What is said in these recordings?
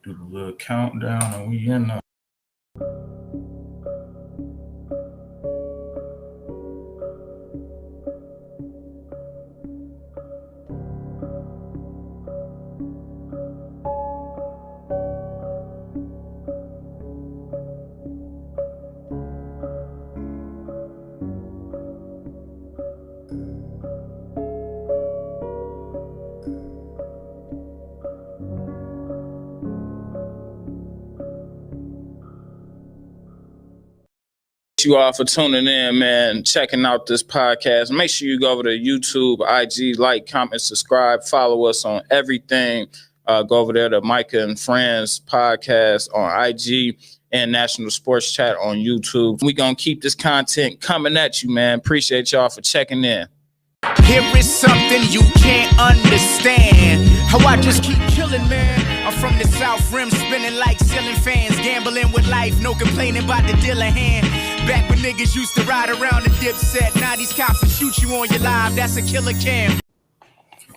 Do the little countdown, and we in the. You all for tuning in, man, checking out this podcast. Make sure you go over to YouTube, IG, like, comment, subscribe, follow us on everything. Go over there to Micah and Friends podcast on IG and National Sports Chat on YouTube. We're going to keep this content coming at you, man. Appreciate y'all for checking in. Here is something you can't understand. How I just keep killing, man. I'm from the South Rim, spinning like ceiling fans. Gambling with life, no complaining about the dealer hand. Back when niggas used to ride around the dipset. Now these cops will shoot you on your live, that's a killer cam.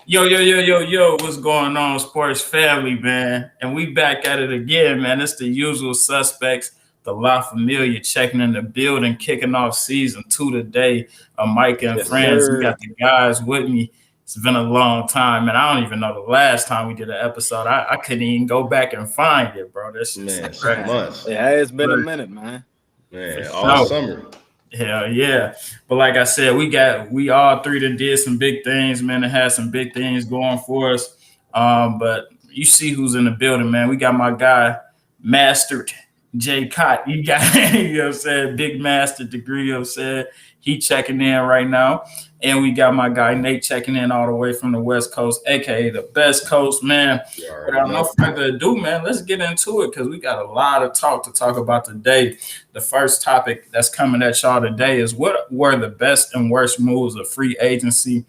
Yo, what's going on, sports family, man? And we back at it again, man. It's the usual suspects, the La Familia checking in the building, kicking off season 2 today. Micah and Friends, we got the guys with me. It's been a long time, man. I don't even know the last time we did an episode. I couldn't even go back and find it, bro. That's just man, months. Yeah, it's been a minute, man. Man, all summer. Hell yeah. But like I said, we all three that did some big things, man, and had some big things going for us. But you see who's in the building, man. We got my guy, Mastered J. Cott. You got, you know what I'm saying, big master degree, you know what I'm saying. He checking in right now. And we got my guy Nate checking in all the way from the West Coast, aka the best coast, man. Without no further ado, man, let's get into it because we got a lot of talk to talk about today. The first topic that's coming at y'all today is what were the best and worst moves of free agency.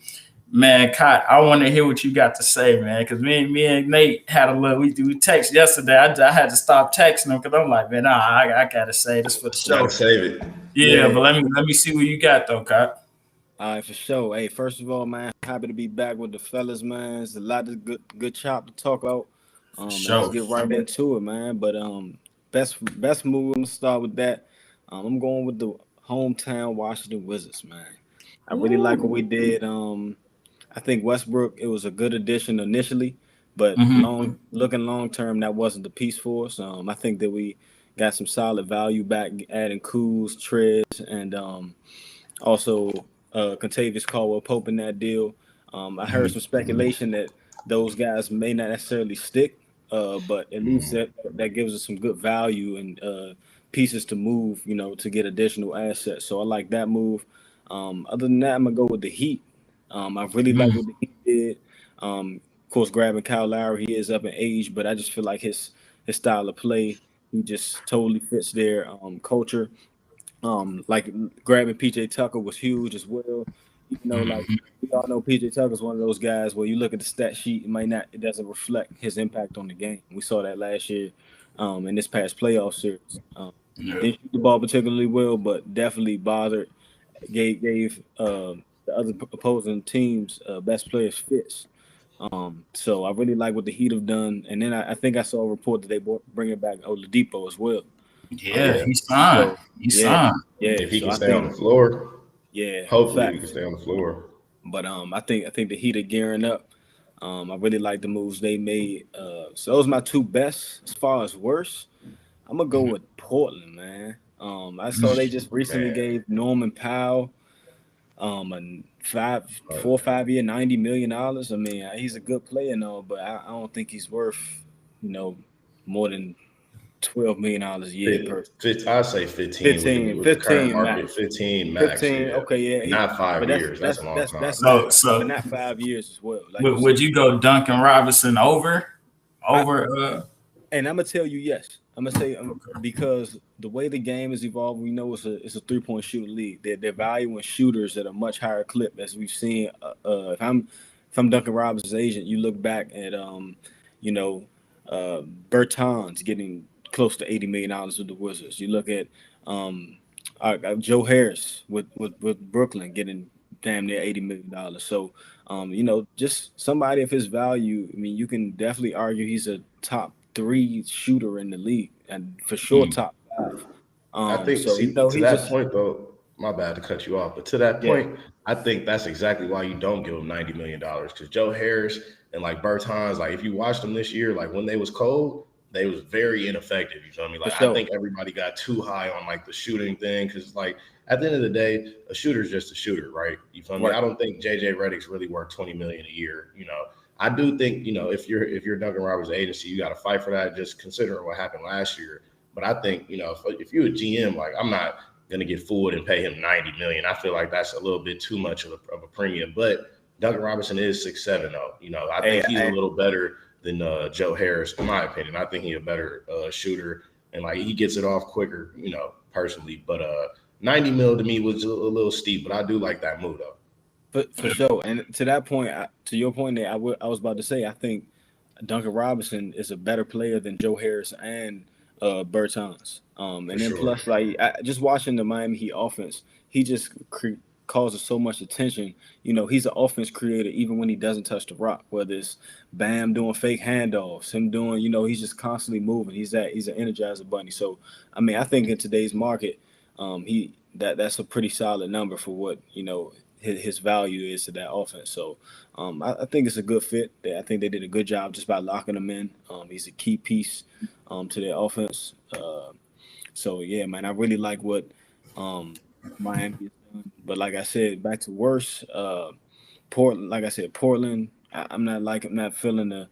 Man, Cott, I want to hear what you got to say, man, because me and Nate had a little, we text yesterday. I had to stop texting him because I'm like, man, I got to say this for the show. Gotta save it. Yeah, but let me see what you got, though, Cott. All right, for sure. Hey, first of all, man, happy to be back with the fellas, man. It's a lot of good chop to talk about. Let's get right into it, man. But best move, I'm gonna start with that. I'm going with the hometown Washington Wizards, man. I really like what we did. I think Westbrook, it was a good addition initially, but looking long term, that wasn't the piece for us. I think that we got some solid value back, adding Kuz, Trez, and also Contavious Caldwell-Pope in that deal. I heard some speculation that those guys may not necessarily stick, but at least that gives us some good value and pieces to move, to get additional assets. So I like that move. Other than that, I'm gonna go with the Heat. I really like what the Heat did. Of course, grabbing Kyle Lowry, he is up in age, but I just feel like his style of play, he just totally fits their culture. Like grabbing PJ Tucker was huge as well. Like we all know PJ Tucker's one of those guys where you look at the stat sheet, it doesn't reflect his impact on the game. We saw that last year in this past playoff series. Didn't shoot the ball particularly well, but definitely bothered, gave the other opposing teams best players fits. So I really like what the Heat have done. And then I think I saw a report that they bring it back Oladipo as well. Yeah, he's signed. He's signed. Yeah, if he can stay on the floor. Yeah, hopefully he can stay on the floor. But I think the Heat are gearing up. I really like the moves they made. So those are my two best. As far as worst, I'm gonna go with Portland, man. I saw they just recently gave Norman Powell a 4 or 5 year, $90 million. I mean, he's a good player and all, but I don't think he's worth more than $12 million a year. I'd say 15. 15 market, max. 15 max. 15. Yeah. Okay, yeah. Not 5 years. That's a long time. So not 5 years as well. Like, would you go Duncan Robinson over? And I'm gonna tell you yes. I'm gonna say because the way the game is evolving, we know it's a 3-point shooting league. They're valuing shooters at a much higher clip, as we've seen. If I'm Duncan Robinson's agent, you look back at Bertans getting close to $80 million with the Wizards. You look at Joe Harris with Brooklyn getting damn near $80 million. So just somebody of his value. I mean, you can definitely argue he's a top 3 shooter in the league, and for sure top 5. I think, So see, to that point though, my bad to cut you off, but to that point, I think that's exactly why you don't give him $90 million, because Joe Harris and like Bertans, like if you watched them this year, like when they was cold, they was very ineffective. You feel me? Like I think everybody got too high on like the shooting thing, because like at the end of the day, a shooter is just a shooter, right? You feel me? I don't think JJ Redick's really worth $20 million a year. You know, I do think, you know, if you're Duncan Roberts' agency, you got to fight for that. Just considering what happened last year. But I think, you know, if you're a GM, like I'm not going to get fooled and pay him $90 million. I feel like that's a little bit too much of a premium. But Duncan Robinson is 6'7", though. You know, I think he's a little better than Joe Harris, in my opinion. I think he's a better shooter, and like he gets it off quicker, you know, personally. But 90 mil to me was a little steep, but I do like that move though. For sure. And to that point, to your point there, I was about to say, I think Duncan Robinson is a better player than Joe Harris and Bertans. And then plus, like just watching the Miami Heat offense, he just causes so much attention. You know, he's an offense creator even when he doesn't touch the rock. Whether it's Bam doing fake handoffs, him doing, you know, he's just constantly moving. He's an energizer bunny. So, I mean, I think in today's market, that's a pretty solid number for what, you know, his value is to that offense. So I think it's a good fit. I think they did a good job just by locking him in. He's a key piece to their offense. So yeah, man, I really like what Miami has done. But like I said, back to worse. Portland, like I said, Portland. I'm not feeling the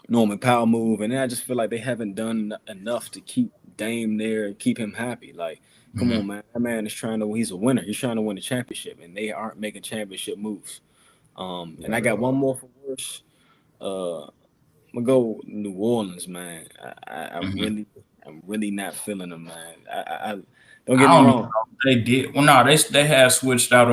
Norman Powell move, and then I just feel like they haven't done enough to keep Dame there and keep him happy. Like, come on, man. That man is he's a winner. He's trying to win a championship, and they aren't making championship moves. And I got one more for worse. I'm gonna go New Orleans, man. I'm really not feeling them, man. I don't get me wrong. They did. Well, no, they have switched out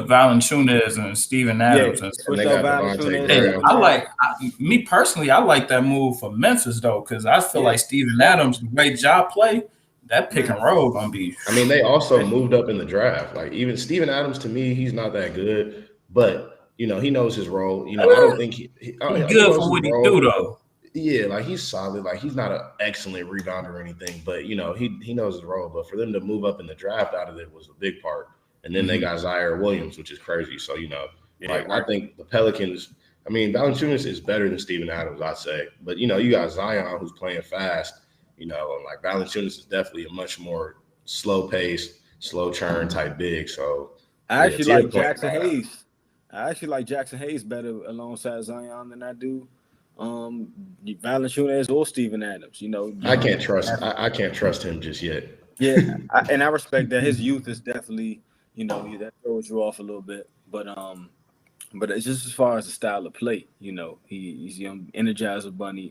Valanciunas and Steven Adams. And they got Devontae Graham. Me personally, I like that move for Memphis though, because I feel like Steven Adams, the way job play, that pick and roll gonna be. I mean, they also moved up in the draft. Like even Steven Adams, to me, he's not that good, but you know he knows his role. You know, I don't think he's good for what he do though. Yeah, like he's solid. Like he's not an excellent rebounder or anything, but you know he knows his role. But for them to move up in the draft out of it was a big part. And then they got Zaire Williams, which is crazy. So you know, I think the Pelicans. I mean, Valanciunas is better than Steven Adams, I'd say. But you know, you got Zion who's playing fast. You know, and like Valanciunas is definitely a much more slow pace, slow churn type big. So I actually like Jackson Hayes. I actually like Jackson Hayes better alongside Zion than I do Valanciunas or Steven Adams. You know, I can't trust him just yet. Yeah, and I respect that. His youth is definitely, you know, that throws you off a little bit. But it's just as far as the style of play, you know, he's young, energizer bunny,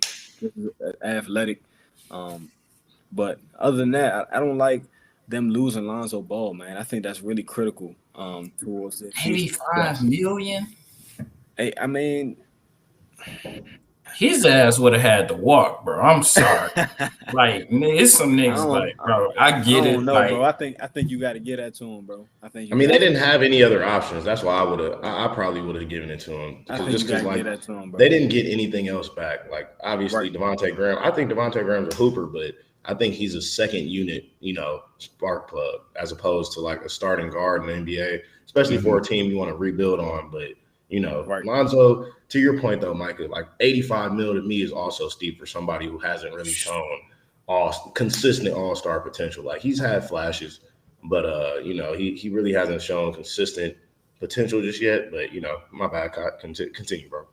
athletic. But other than that, I don't like them losing Lonzo Ball, man. I think that's really critical towards the 85 million. Hey, I mean, his ass would have had to walk, bro. I'm sorry. Like, it's some niggas like, bro, I get it. No, like, bro. I think you got to get that to him, bro. I mean, they didn't have any other options. That's why I probably would have given it to him. Just because like him, they didn't get anything else back. Like obviously Devontae Graham. I think Devontae Graham's a hooper, but I think he's a second unit, you know, spark plug as opposed to like a starting guard in the NBA, especially for a team you want to rebuild on. But you know, Lonzo, to your point though, Micah, like 85 mil to me is also steep for somebody who hasn't really shown consistent all-star potential. Like he's had flashes, but you know, he really hasn't shown consistent potential just yet. But you know, my bad. Continue, bro.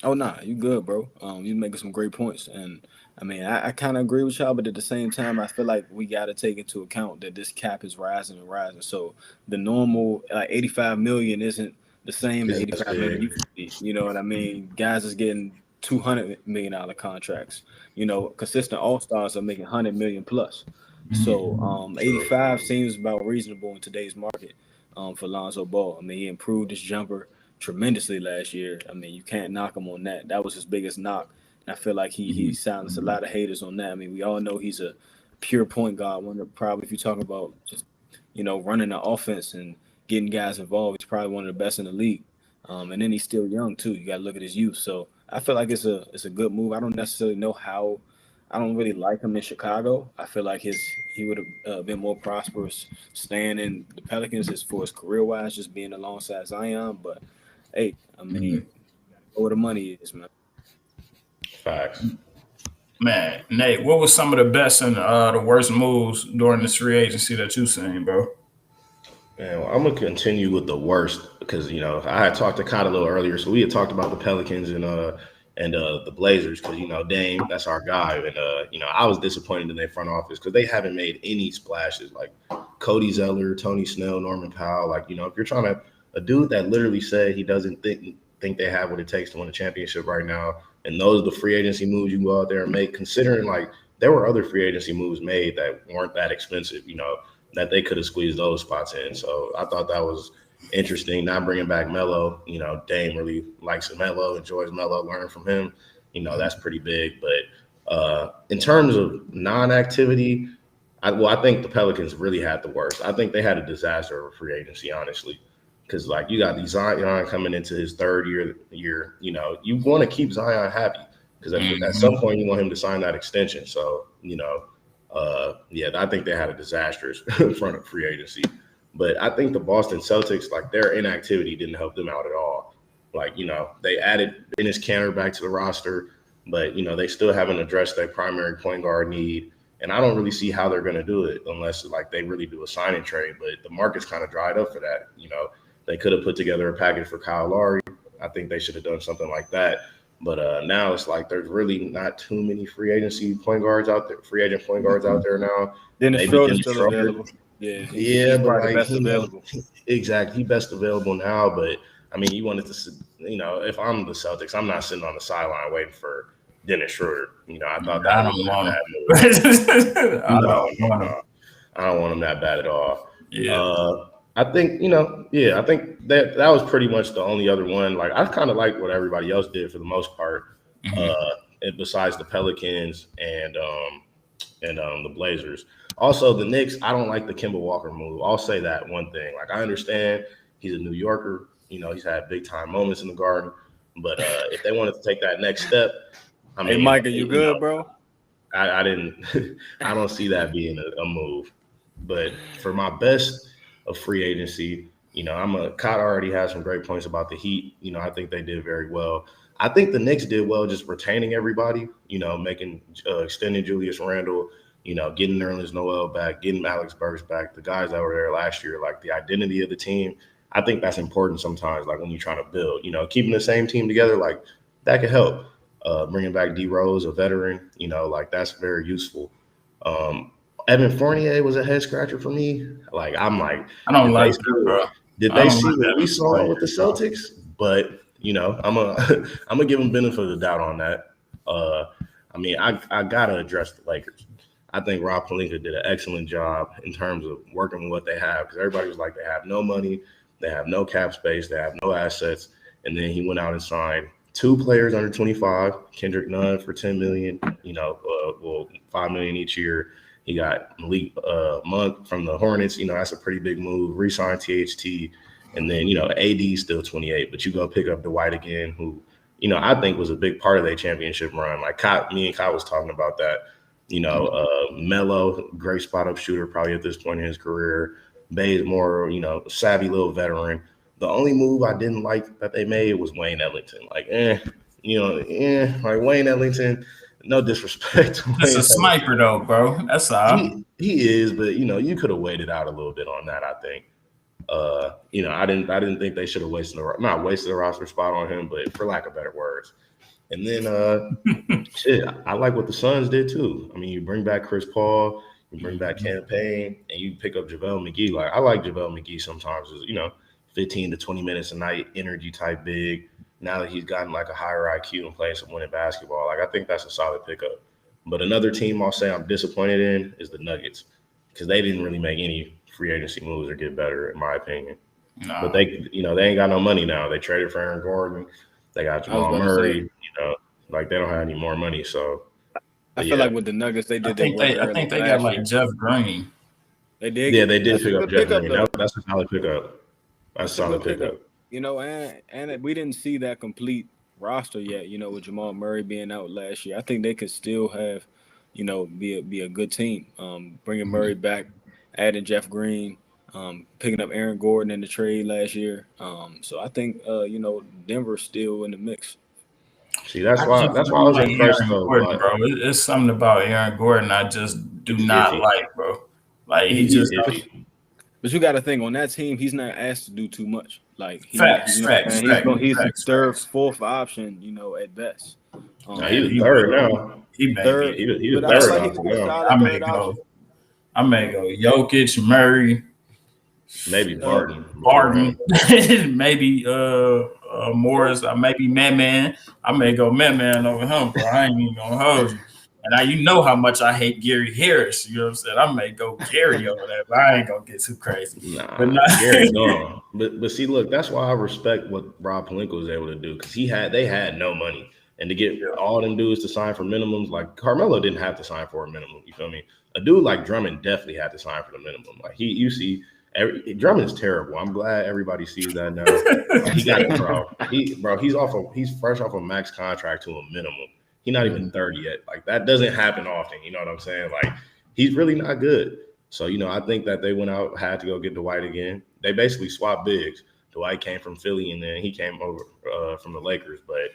Oh nah, you good, bro. You making some great points, and I mean, I kind of agree with y'all, but at the same time, I feel like we got to take into account that this cap is rising and rising. So the normal 85 million isn't the same as 85 million used to be. You know what I mean? Guys is getting $200 million contracts. You know, consistent all-stars are making 100 million plus. So 85 seems about reasonable in today's market for Lonzo Ball. I mean, he improved his jumper tremendously last year. I mean, you can't knock him on that. That was his biggest knock. And I feel like he silenced a lot of haters on that. I mean, we all know he's a pure point guard. Probably if you're talking about just, you know, running the offense and getting guys involved, he's probably one of the best in the league. And then he's still young too. You got to look at his youth. So I feel like it's a good move. I don't necessarily know how. I don't really like him in Chicago. I feel like he would have been more prosperous staying in the Pelicans as far as career wise, just being alongside Zion. But hey, I mean, go where the money is, man. Facts. Man, Nate, what was some of the best and the worst moves during this free agency that you seen, bro? Man, well, I'm gonna continue with the worst because I had talked to Cott a little earlier, so we had talked about the Pelicans and the Blazers because Dame, that's our guy, and I was disappointed in their front office because they haven't made any splashes like Cody Zeller, Tony Snell, Norman Powell. Like if you're trying to a dude that literally said he doesn't think they have what it takes to win a championship right now, and those are the free agency moves you can go out there and make. Considering like there were other free agency moves made that weren't that expensive, that they could have squeezed those spots in. So I thought that was interesting. Not bringing back Melo, Dame really likes Melo, enjoys Melo, learning from him. That's pretty big. But in terms of non-activity, I think the Pelicans really had the worst. I think they had a disaster of free agency, honestly, because like you got Zion coming into his third year. You want to keep Zion happy because at some point you want him to sign that extension. So I think they had a disastrous front of free agency. But I think the Boston Celtics, like their inactivity didn't help them out at all. Like, they added Dennis Kanter back to the roster, but, they still haven't addressed their primary point guard need. And I don't really see how they're going to do it unless like they really do a sign and trade. But the market's kind of dried up for that. They could have put together a package for Kyle Lowry. I think they should have done something like that. But now it's like there's really not too many free agent point guards out there now. Dennis Schroeder's still available. Yeah, but like best available. Exactly, he best available now. But I mean, you wanted to, if I'm the Celtics, I'm not sitting on the sideline waiting for Dennis Schroeder. I thought that I don't want him. I don't want him that bad at all. Yeah. I think, I think that was pretty much the only other one. Like, I kind of like what everybody else did for the most part, and besides the Pelicans and the Blazers. Also, the Knicks, I don't like the Kemba Walker move. I'll say that one thing. Like, I understand he's a New Yorker. He's had big-time moments in the Garden. But if they wanted to take that next step, I mean, hey, Micah, you good, bro? I didn't – I don't see that being a move. But for my best – of free agency, Cott already has some great points about the Heat. I think they did very well. I think the Knicks did well just retaining everybody, making extending Julius Randle, getting Nerlens Noel back, getting Alex Burks back, the guys that were there last year, like the identity of the team. I think that's important sometimes, like when you're trying to build, keeping the same team together, like that could help. Bringing back D Rose, a veteran, like that's very useful. Evan Fournier was a head scratcher for me. Like, I'm like, I don't like that, bro. Did they see what we saw with the Celtics? But, I'm gonna give them benefit of the doubt on that. I mean, I gotta address the Lakers. I think Rob Pelinka did an excellent job in terms of working with what they have, because everybody was like, they have no money, they have no cap space, they have no assets, and then he went out and signed 2 players under 25, Kendrick Nunn for $10 million, $5 million each year. He got Malik Monk from the Hornets. That's a pretty big move. Re-signed THT. And then, AD still 28. But you go pick up Dwight again, who, I think was a big part of their championship run. Like, me and Kyle was talking about that. Melo, great spot-up shooter probably at this point in his career. Bazemore, savvy little veteran. The only move I didn't like that they made was Wayne Ellington. Like, like Wayne Ellington – no disrespect. It's a sniper, though, bro. That's all. He is, but you could have waited out a little bit on that. I think. I didn't think they should have wasted a roster spot on him, but for lack of better words. And then, I like what the Suns did too. I mean, you bring back Chris Paul, you bring back Campaign, and you pick up JaVale McGee. Like, I like JaVale McGee sometimes. 15 to 20 minutes a night, energy type big. Now that he's gotten like a higher IQ and playing some winning basketball, like I think that's a solid pickup. But another team I'll say I'm disappointed in is the Nuggets, because they didn't really make any free agency moves or get better, in my opinion. No. But they ain't got no money now. They traded for Aaron Gordon. They got Jamal Murray. Like they don't have any more money. So I feel like with the Nuggets, they did. I think they got like Jeff Green. They did. Yeah, they did pick up Jeff Green. That's a solid pickup. That's a solid pickup. And we didn't see that complete roster yet. You know, with Jamal Murray being out last year, I think they could still have, you know, be a good team. Bringing Murray back, adding Jeff Green, picking up Aaron Gordon in the trade last year. So I think you know, Denver's still in the mix. See, I just that's why I don't was like impressed Aaron though. Gordon, But bro. It's something about Aaron Gordon I just do it's not iffy. like, bro. Like he He's just iffy. But you got to think on that team, he's not asked to do too much. Like he facts, you know, facts, man, facts, he's the facts, third, facts. fourth option, you know, at best. Now Man, he's the he third may now. he may Third, be. He but the I feel That's third like what he I'm could option be a saying. now. solid third option. I may go Jokic, Murray, Maybe uh, Barton before Barton, him. maybe Morris, maybe Man. I may go Man over him, bro. I ain't even gonna hold you. And now you know how much I hate Gary Harris. You know what I'm saying? I may go Gary over there, but I ain't gonna get too crazy. But Nah, not Gary gone. But see, look, that's why I respect what Rob Pelinka was able to do because they had no money, and to get yeah. all them dudes to sign for minimums, like Carmelo didn't have to sign for a minimum. You feel me? A dude like Drummond definitely had to sign for the minimum. Like you see, Drummond's terrible. I'm glad everybody sees that now. Like he got it, bro. He's fresh off a max contract to a minimum. He's not even 30 yet. Like that doesn't happen often. You know what I'm saying? Like he's really not good. So, I think that they went out, had to go get Dwight again. They basically swapped bigs. Dwight came from Philly, and then he came over from the Lakers. But,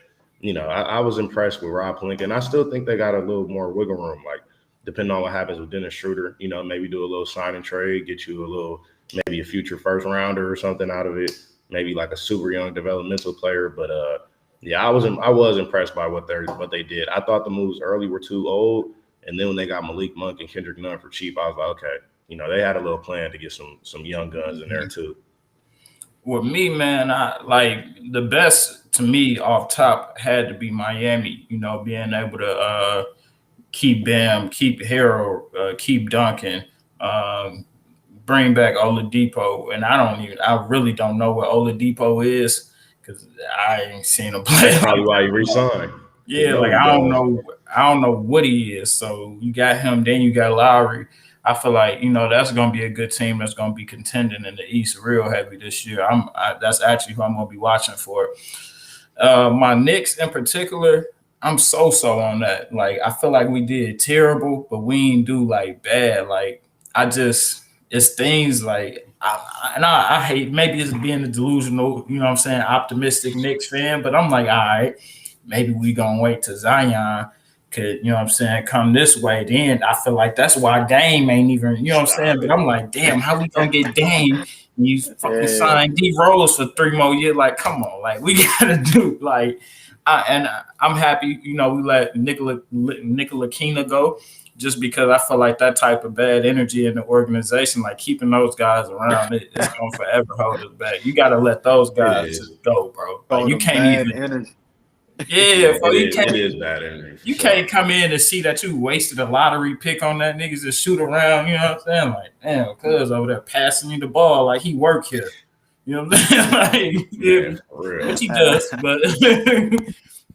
I was impressed with Rob Pelinka, and I still think they got a little more wiggle room. Like, depending on what happens with Dennis Schroeder, maybe do a little sign and trade, get you maybe a future first rounder or something out of it, maybe like a super young developmental player. But, yeah, I was impressed by what they did. I thought the moves early were too old. And then when they got Malik Monk and Kendrick Nunn for cheap, I was like, okay, they had a little plan to get some young guns in there too. With me, man, I like the best to me off top had to be Miami. Being able to keep Bam, keep Harold, keep Duncan, bring back Oladipo, and I really don't know what Oladipo is because I ain't seen him play. That's probably why he re-signed. Yeah, like I don't know what he is. So you got him, then you got Lowry. I feel like that's going to be a good team that's going to be contending in the East real heavy this year. That's actually who I'm going to be watching for. My Knicks in particular, I'm so on that. Like I feel like we did terrible, but we ain't do like bad. Like it's things like I hate maybe it's being a delusional, what I'm saying, optimistic Knicks fan, but I'm like, all right. Maybe we gonna wait till Zion could, what I'm saying, come this way. Then I feel like that's why Dame ain't even, what I'm saying. But I'm like, damn, how we gonna get Dame? And you fucking sign D Rose for 3 more years? Like, come on, like we gotta do like. I'm happy, we let Nikola Kina go, just because I feel like that type of bad energy in the organization, like keeping those guys around, it's gonna forever hold us back. You gotta let those guys just go, bro. Like you can't even. Energy. Yeah, bro, it is bad energy. You can't come in and see that you wasted a lottery pick on that niggas to shoot around. You know what I'm saying? Like, damn, cuz over there passing you the ball like he work here. You know what I'm saying? Like, yeah, for real. which he does, but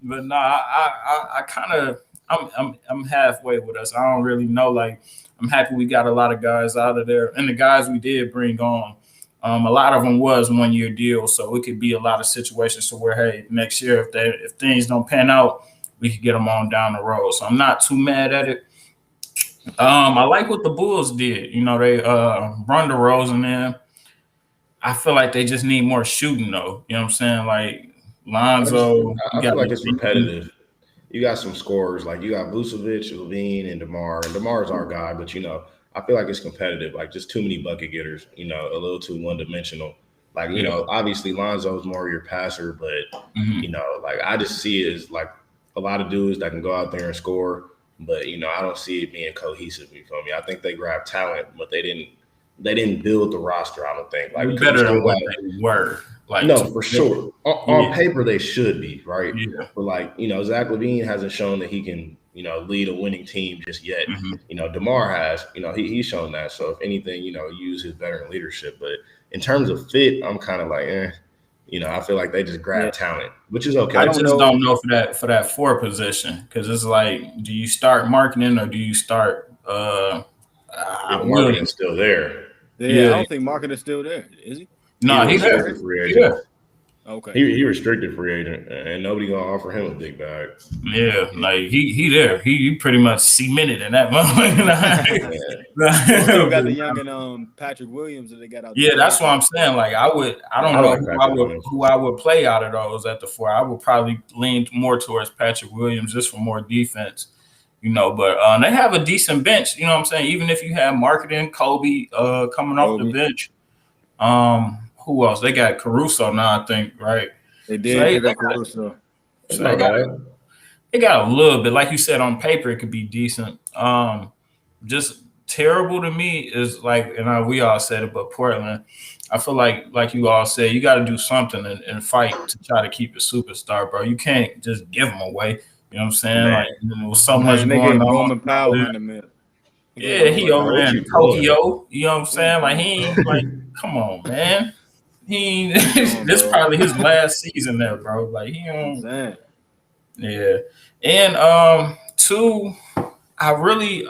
but nah, I kind of I'm halfway with us. I don't really know. Like, I'm happy we got a lot of guys out of there, and the guys we did bring on. A lot of them was 1 year deals, so it could be a lot of situations to where, hey, next year if things don't pan out, we could get them on down the road. So I'm not too mad at it. I like what the Bulls did. They run the Rose in there. I feel like they just need more shooting though. You know what I'm saying? Like Lonzo, I feel like it's repetitive. You got some scorers, like you got Vucevic, Levine, and DeMar. And DeMar's our guy, but I feel like it's competitive, like just too many bucket getters, a little too one-dimensional. Like, obviously Lonzo's more your passer, but, like I just see it as like a lot of dudes that can go out there and score, but, I don't see it being cohesive, you feel me? I think they grabbed talent, but they didn't build the roster, I don't think. Like better than what they were. Like, no, for sure. On paper, they should be, right? Yeah. But like, Zach LaVine hasn't shown that he can, lead a winning team just yet. DeMar has, he's shown that. So if anything, use his veteran leadership. But in terms of fit, I'm kind of like, I feel like they just grab talent, which is okay. I just don't know for that 4 position, because it's like, do you start marketing or do you start Marketing's still there? Yeah, I don't think Marketing is still there, is he? No, he's a free agent. Okay. He restricted free agent, and nobody gonna offer him a big bag. Yeah, like he there. He pretty much cemented in that moment. They still got the young and Patrick Williams that they got out the Yeah, that's draft. what I'm saying. Like I don't I know like Patrick Williams. who I would play out of those at the 4. I would probably lean more towards Patrick Williams just for more defense, But they have a decent bench. You know what I'm saying? Even if you have marketing Kobe coming off the bench, who else? They got Caruso now, I think, right? They did pick up Caruso. So they got a little bit, like you said, on paper it could be decent. Just terrible to me is like, and we all said it, but Portland, I feel like you all said, you got to do something and fight to try to keep a superstar, bro. You can't just give them away. You know what I'm saying? Man. Like, so much going on. Roman Powell in the middle. Yeah, he over there in Tokyo. You know what I'm saying? Like, he ain't like, come on, man. He this is probably his last season there, bro. Like, he don't. Yeah. And 2, I really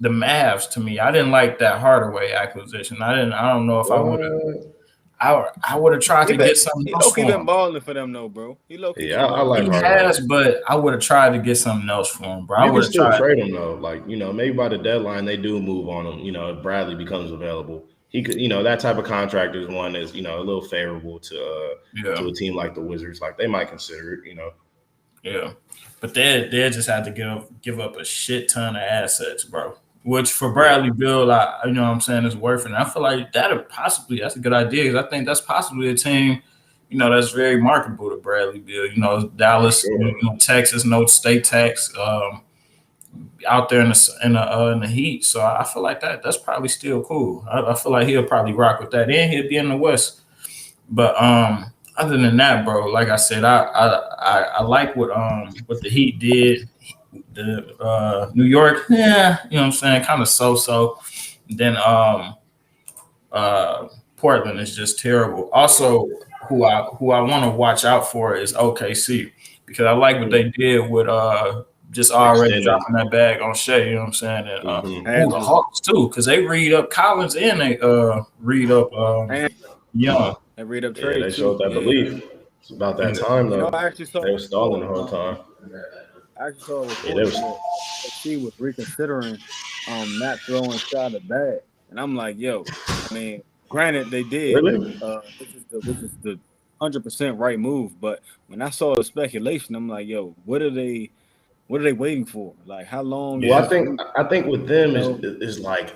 the Mavs, to me, I didn't like that Hardaway acquisition. I don't know if I would have tried to get something else for him. He been balling for them, though, bro. I like he Hardaway. has, but I would have tried to get something else for him, bro. You can still trade him though. Like, maybe by the deadline they do move on him. If Bradley becomes available, he could. That type of contract is one that's a little favorable to a team like the Wizards. Like, they might consider it. Yeah, but they just had to give up a shit ton of assets, bro. Which for Bradley Beal, you know what I'm saying, is worth it. And I feel like that's a good idea, because I think that's possibly a team, that's very marketable to Bradley Beal. Dallas, Texas, no state tax, out there in the heat. So I feel like that's probably still cool. I feel like he'll probably rock with that, and he'll be in the West. But other than that, bro, like I said, I like what the Heat did. The New York, yeah, you know what I'm saying, kind of so. Then Portland is just terrible. Also, who I want to watch out for is OKC, because I like what they did with just already dropping that bag on Shea, you know what I'm saying? And the Hawks too, because they read up Collins and they read up Young. They read up Trey. They showed that belief. It's about that time though. They were stalling the whole time. I actually saw a report that she was reconsidering not throwing shot at bag, and I'm like, yo, I mean, granted they did, really? Which is the 100% right move, but when I saw the speculation, I'm like, yo, what are they waiting for? Like, how long? Well, I think with them is like,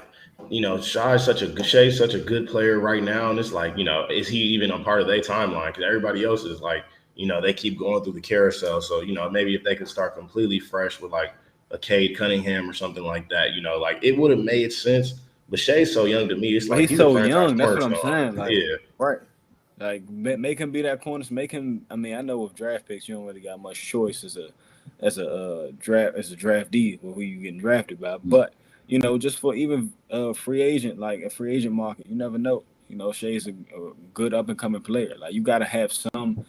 Shai's such a good player right now, and it's like, is he even a part of their timeline? Because everybody else is like, they keep going through the carousel. So, maybe if they could start completely fresh with like a Cade Cunningham or something like that, like it would have made sense. But Shai's so young to me. It's like he's so young. That's what I'm saying. Like, yeah, right. Like, make him be that corner. Make him. I mean, I know with draft picks, you don't really got much choice as a draftee or who you getting drafted by. But just for even a free agent, like a free agent market, you never know. Shai's a good up and coming player. Like, you got to have some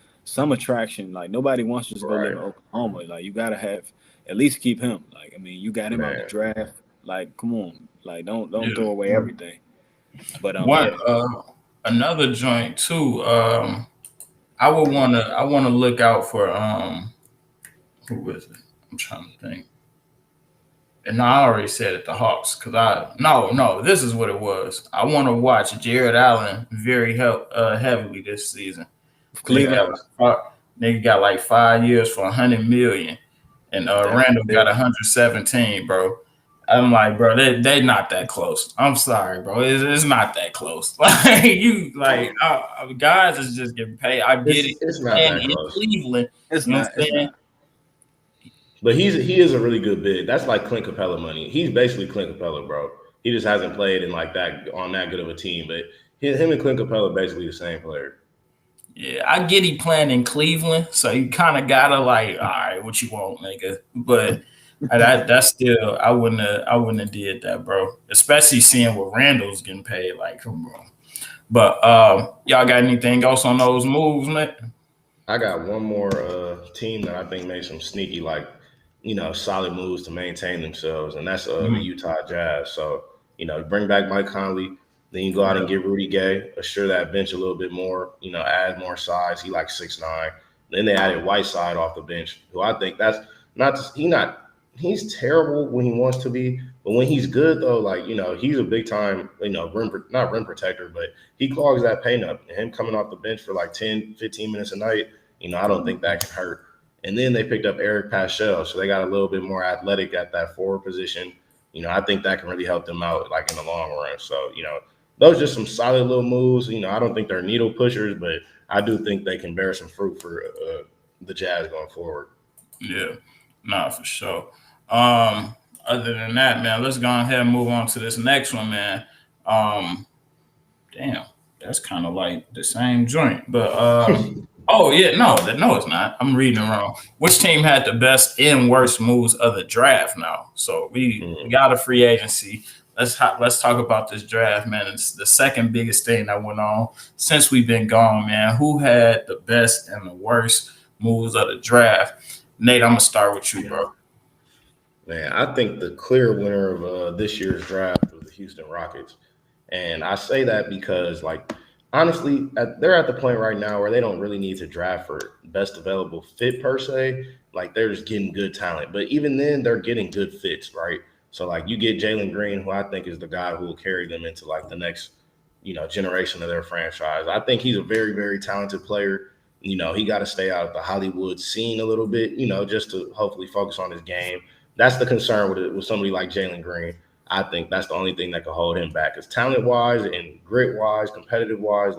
attraction. Like, nobody wants to just go live in Oklahoma. Like, you got to have at least keep him. Like, I mean, you got him out the draft. Like, come on. Like, don't throw away everything. But another joint too. I want to look out for who is it? I'm trying to think. And I already said it, the Hawks, because no, this is what it was. I want to watch Jared Allen very heavily this season. Cleveland. Nigga got like 5 years for $100 million, and Randall got 117, bro. I'm like, bro, they not that close. I'm sorry, bro. It's not that close. Like, guys is just getting paid. I get it. It's not that close. Cleveland, it's not. But he is a really good bid. That's like Clint Capella money. He's basically Clint Capella, bro. He just hasn't played in like that on that good of a team. But him and Clint Capella are basically the same player. Yeah, I get he playing in Cleveland, so you kind of gotta like, all right, what you want, nigga. But that's still, I wouldn't have did that, bro. Especially seeing what Randall's getting paid. Like, come on. But y'all got anything else on those moves, man? I got one more team that I think made some sneaky, like, solid moves to maintain themselves, and that's the Utah Jazz. So, bring back Mike Conley. Then you go out and get Rudy Gay, assure that bench a little bit more, add more size. He like 6'9". Then they added Whiteside off the bench, who I think that's he's terrible when he wants to be, but when he's good though, he's a big time, not rim protector, but he clogs that paint up. And him coming off the bench for like 10, 15 minutes a night, I don't think that can hurt. And then they picked up Eric Paschal, so they got a little bit more athletic at that forward position. I think that can really help them out like in the long run. So, those are just some solid little moves. I don't think they're needle pushers, but I do think they can bear some fruit for the Jazz going forward. Yeah, nah, for sure. Other than that, man, let's go ahead and move on to this next one, man. Damn, that's kind of like the same joint, but oh yeah, no, it's not. I'm reading it wrong. Which team had the best and worst moves of the draft now? So we got a free agency. Let's talk about this draft, man. It's the second biggest thing that went on since we've been gone, man. Who had the best and the worst moves of the draft? Nate, I'm gonna start with you, bro. Man, I think the clear winner of this year's draft was the Houston Rockets, and I say that because, honestly, they're at the point right now where they don't really need to draft for best available fit per se. They're just getting good talent, but even then, they're getting good fits, right? So, you get Jalen Green, who I think is the guy who will carry them into, the next, generation of their franchise. I think he's a very, very talented player. He got to stay out of the Hollywood scene a little bit, just to hopefully focus on his game. That's the concern with somebody like Jalen Green. I think that's the only thing that could hold him back. Because talent-wise and grit-wise, competitive-wise,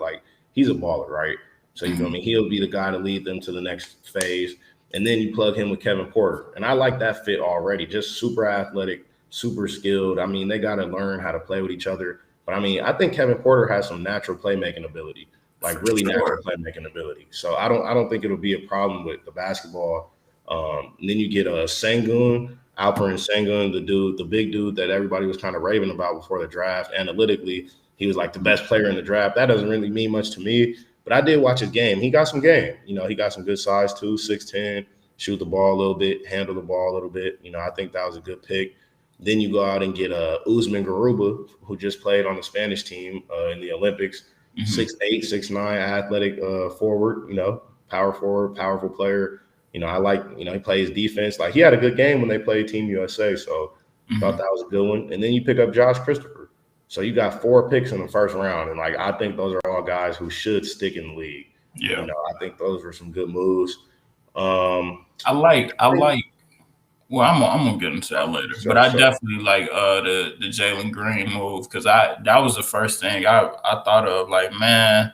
he's a baller, right? So, he'll be the guy to lead them to the next phase. And then you plug him with Kevin Porter. And I like that fit already. Just super athletic, super skilled. They got to learn how to play with each other. But, I think Kevin Porter has some natural playmaking ability, natural playmaking ability. So I don't think it'll be a problem with the basketball. And then you get Sengun, Alperen Sengun, the big dude that everybody was kind of raving about before the draft. Analytically, he was the best player in the draft. That doesn't really mean much to me, but I did watch his game. He got some game. He got some good size too, 6'10", shoot the ball a little bit, handle the ball a little bit. I think that was a good pick. Then you go out and get Usman Garuba, who just played on the Spanish team in the Olympics. 6'8", 6'9", athletic forward, power forward, powerful player. I like, he plays defense. He had a good game when they played Team USA, so thought that was a good one. And then you pick up Josh Christopher. So you got 4 picks in the first round, and I think those are all guys who should stick in the league. Yeah, I think those were some good moves. I like. Well, I'm gonna get into that later, but I definitely like the Jalen Green move because that was the first thing I thought of. Man,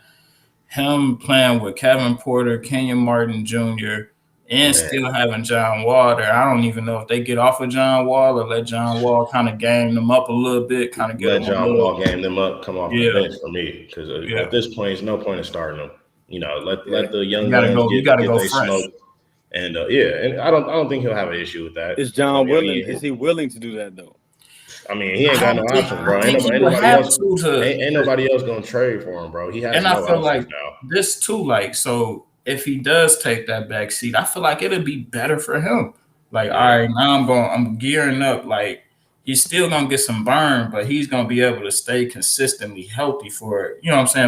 him playing with Kevin Porter, Kenyon Martin Jr., and still having John Wall there. I don't even know if they get off of John Wall or let John Wall kind of game them up a little bit, kind of let John Wall game them up, come off the bench for me because at this point, there's no point in starting them. Let the young guys get their smoke. And and I don't think he'll have an issue with that. Is John willing? Is he willing to do that though? He ain't got no options, bro. Ain't nobody else gonna trade for him, bro. He has no options now. This too, so if he does take that back seat, I feel like it'll be better for him. All right, now I'm gearing up. He's still gonna get some burn, but he's gonna be able to stay consistently healthy for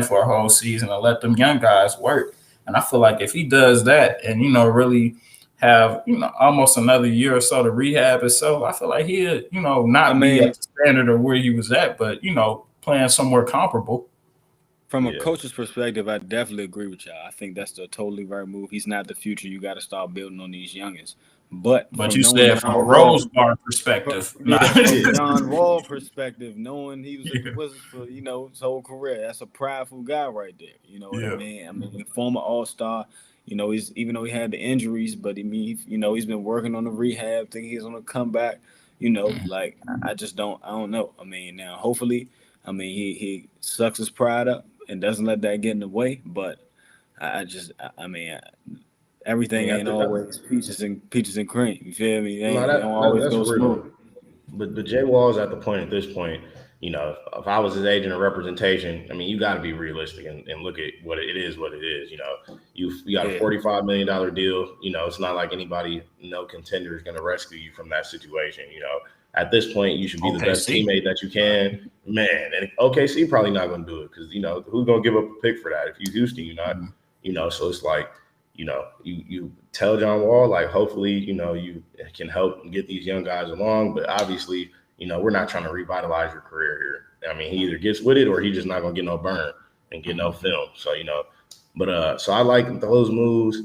for a whole season and let them young guys work. And I feel like if he does that and really have almost another year or so to rehab himself, I feel like he'll not be at the standard of where he was at, but playing somewhere comparable. From a coach's perspective, I definitely agree with y'all. I think that's the totally right move. He's not the future. You got to start building on these youngins. But you said from a Rose Bar perspective, from John Wall perspective, knowing he was at the Wizards for his whole career, that's a prideful guy right there. You know what I mean? Former All-Star. He's even though he had the injuries, but he's been working on the rehab. Think he's on a comeback. I just don't. I don't know. Now hopefully, he sucks his pride up and doesn't let that get in the way. But everything ain't always peaches and cream. You feel me? It don't always go smooth. But Jay Wall's at the point at this point, you know, if I was his agent or representation, I mean, you got to be realistic and look at what it is. You know, you got a $45 million deal. You know, it's not like anybody, no contender is going to rescue you from that situation. You know, at this point, you should be the best teammate that you can. Man, and OKC probably not going to do it because, you know, who's going to give up a pick for that? If you Houston, you're not, you know, so it's like, you know, you tell John Wall, like, hopefully, you know, you can help get these young guys along. But obviously, you know, we're not trying to revitalize your career here. I mean, he either gets with it or he's just not going to get no burn and get no film. So, you know, but so I like those moves.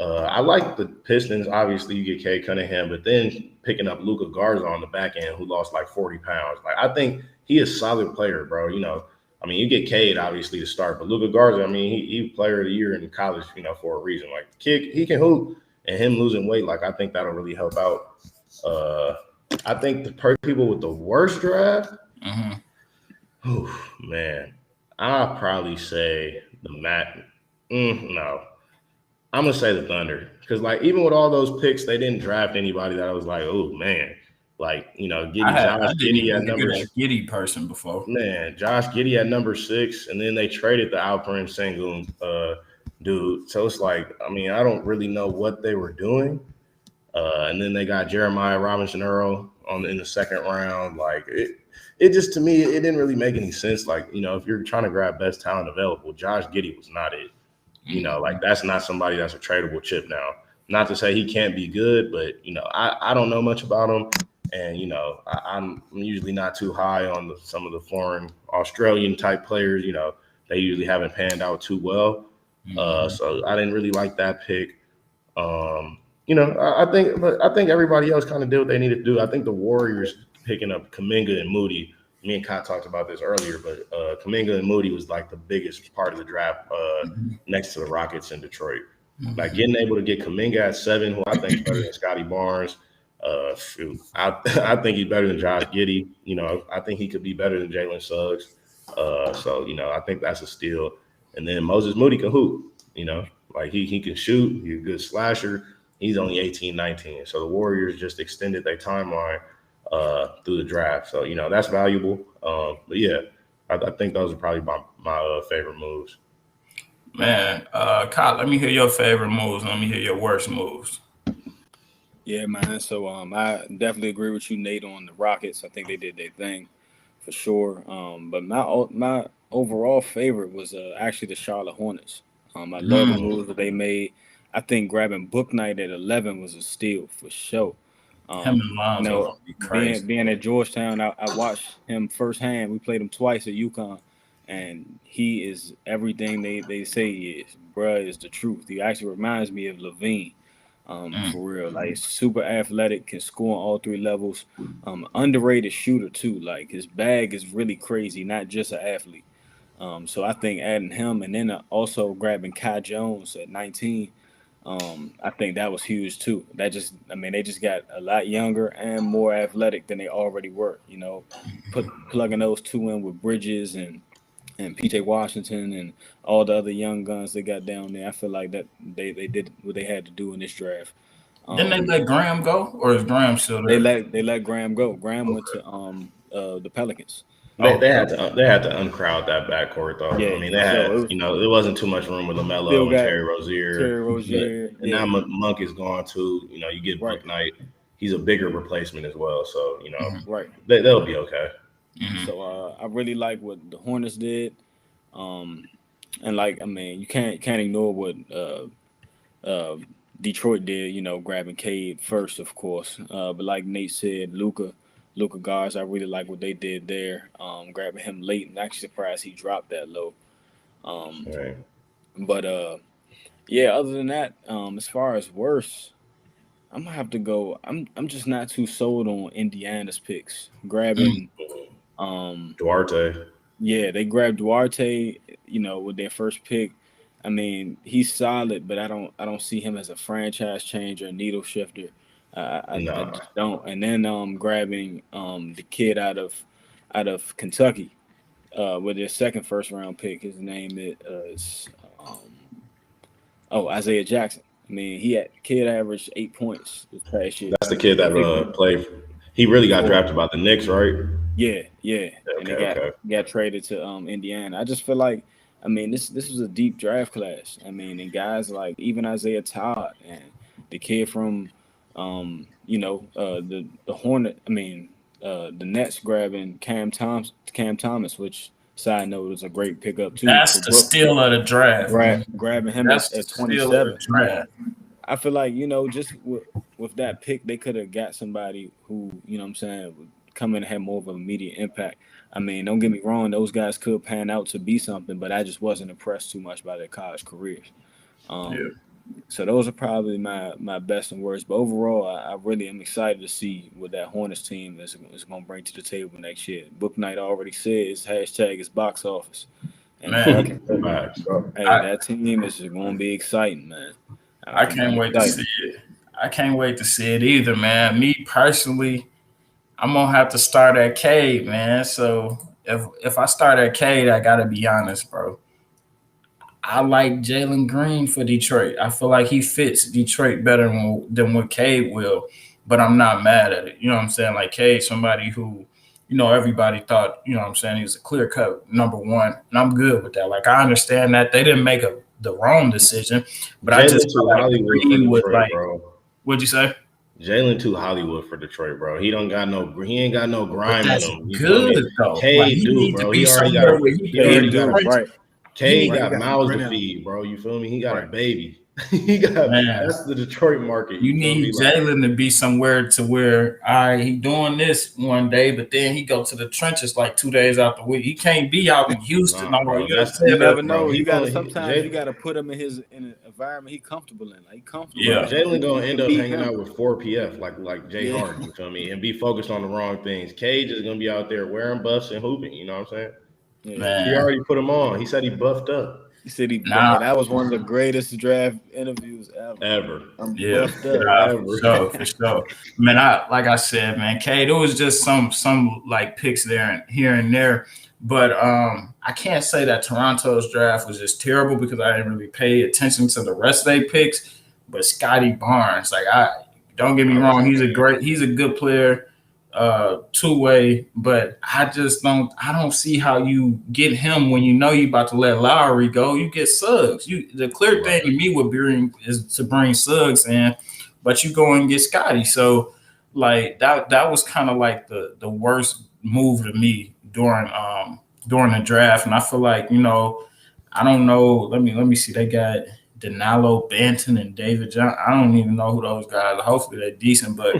I like the Pistons. Obviously, you get Cade Cunningham, but then picking up Luka Garza on the back end, who lost like 40 pounds. Like, I think he is a solid player, bro. You know, I mean, you get Cade, obviously, to start, but Luka Garza, I mean, he player of the year in college, you know, for a reason. Like, he can hoop, and him losing weight, like, I think that'll really help out. I think the people with the worst draft, man, I'll probably say the no. I'm going to say the Thunder. Because, like, even with all those picks, they didn't draft anybody that I was like, oh, man. Like, you know, Josh Giddey at number a Giddey person before. Man, Josh Giddey at number 6, and then they traded the Alperen Sengun dude. So it's like, I mean, I don't really know what they were doing. And then they got Jeremiah Robinson Earl in the second round. Like, it just, to me, it didn't really make any sense. Like, you know, if you're trying to grab best talent available, Josh Giddey was not it. You know, like, that's not somebody that's a tradable chip now. Not to say he can't be good, but, you know, I don't know much about him. And, you know, I'm usually not too high on some of the foreign Australian type players. You know, they usually haven't panned out too well. So I didn't really like that pick. You know, I think everybody else kind of did what they needed to do. I think the Warriors picking up Kuminga and Moody. Me and Kai talked about this earlier, but Kuminga and Moody was like the biggest part of the draft next to the Rockets in Detroit. Like, getting able to get Kuminga at 7, who I think is better than Scotty Barnes. I think he's better than Josh Giddey. You know, I think he could be better than Jalen Suggs. So, you know, I think that's a steal. And then Moses Moody can hoop. You know, like, he can shoot. He's a good slasher. He's only 18, 19. So the Warriors just extended their timeline through the draft. So, you know, that's valuable. But yeah, I think those are probably my favorite moves. Man, Kyle, let me hear your favorite moves. Let me hear your worst moves. Yeah, man. So I definitely agree with you, Nate, on the Rockets. I think they did their thing for sure. But my overall favorite was actually the Charlotte Hornets. I love the moves that they made. I think grabbing Book Knight at 11 was a steal for sure. Him and Lonzo be crazy. Being at Georgetown, I watched him firsthand. We played him twice at UConn, and he is everything they say he is. Bruh is the truth. He actually reminds me of Levine. For real, like, super athletic, can score on all 3 levels. Underrated shooter too. Like, his bag is really crazy, not just an athlete. So I think adding him and then also grabbing Kai Jones at 19, I think that was huge too. They just got a lot younger and more athletic than they already were. You know, plugging those 2 in with Bridges and PJ Washington and all the other young guns they got down there. I feel like that they did what they had to do in this draft. Didn't they let Graham go, or is Graham still there? They let Graham go. Graham went to the Pelicans. They had to uncrowd that backcourt though. Yeah, I mean, they had, you know, there wasn't too much room with LaMelo and Terry Rozier. And now Monk is gone too. You know, you get Book Knight. He's a bigger replacement as well. So, you know, they'll be okay. So I really like what the Hornets did, and, like, I mean, you can't ignore what Detroit did. You know, grabbing Cade first, of course, but like Nate said, Luka Garza, I really like what they did there. Grabbing him late, and actually surprised he dropped that low. But yeah, other than that, as far as worse, I'm gonna have to go. I'm just not too sold on Indiana's picks. Grabbing Duarte. Yeah, they grabbed Duarte, you know, with their first pick. I mean, he's solid, but I don't see him as a franchise changer, a needle shifter. I just don't. And then isaiah the kid out of Kentucky with their second first round pick. His name is Isaiah Jackson. I mean, kid averaged 8 points this past year. That's the kid that played. He really got drafted by the Knicks, right? Yeah. and they got traded to Indiana. I just feel like, I mean, this was a deep draft class. I mean, and guys like even Isaiah Todd and the kid from the Hornet. I mean, the Nets grabbing Cam Thomas, which side note is a great pickup too. That's the steal of the draft. Grabbing him at 27. I feel like, just with that pick, they could have got somebody who, you know what I'm saying, would come in and have more of an immediate impact. I mean, don't get me wrong, those guys could pan out to be something, but I just wasn't impressed too much by their college careers. So those are probably my best and worst. But overall, I really am excited to see what that Hornets team is going to bring to the table next year. Book Night already said his hashtag is box office. And that team is going to be exciting, man. I can't wait to see it. I can't wait to see it either, man. Me personally, I'm gonna have to start at Cade, man. So if I start at Cade, I gotta be honest, bro. I like Jalen Green for Detroit. I feel like he fits Detroit better than what Cade will, but I'm not mad at it. You know what I'm saying? Like Cade, somebody who, everybody thought, he was a clear-cut number one, and I'm good with that. Like, I understand that they didn't make the wrong decision, but I just feel like Green was like, bro. What'd you say? Jalen too Hollywood for Detroit, bro. He ain't got no grime in him. Good though. Cade do, bro. He already got right. Cade got mouths to feed, bro. You feel me? He got a baby. That's the Detroit market. You need Jalen to be somewhere to where he doing this one day, but then he go to the trenches like 2 days out the week. He can't be out in Houston. You never know. You gotta put him in an environment he comfortable in. Like, he comfortable. Yeah, Jalen gonna end up hanging out with 4 PF like Jay Harden. You feel me? And be focused on the wrong things. Cage is gonna be out there wearing buffs and hooping. You know what I'm saying? Yeah. He already put him on. He said he buffed up. He said that was one of the greatest draft interviews ever. For sure. Man, like I said, man, Cade, it was just some like picks there here and there. But I can't say that Toronto's draft was just terrible because I didn't really pay attention to the rest of their picks. But Scotty Barnes, don't get me wrong, he's a good player. Two-way, but I don't see how you get him when you about to let Lowry go. You get Suggs. The clear thing to me would be is to bring Suggs in, but you go and get Scotty. So like that was kind of like the worst move to me during the draft. And I feel like, I don't know. Let me see. They got Danilo Banton and David Johnson. I don't even know who those guys are. Hopefully they're decent, but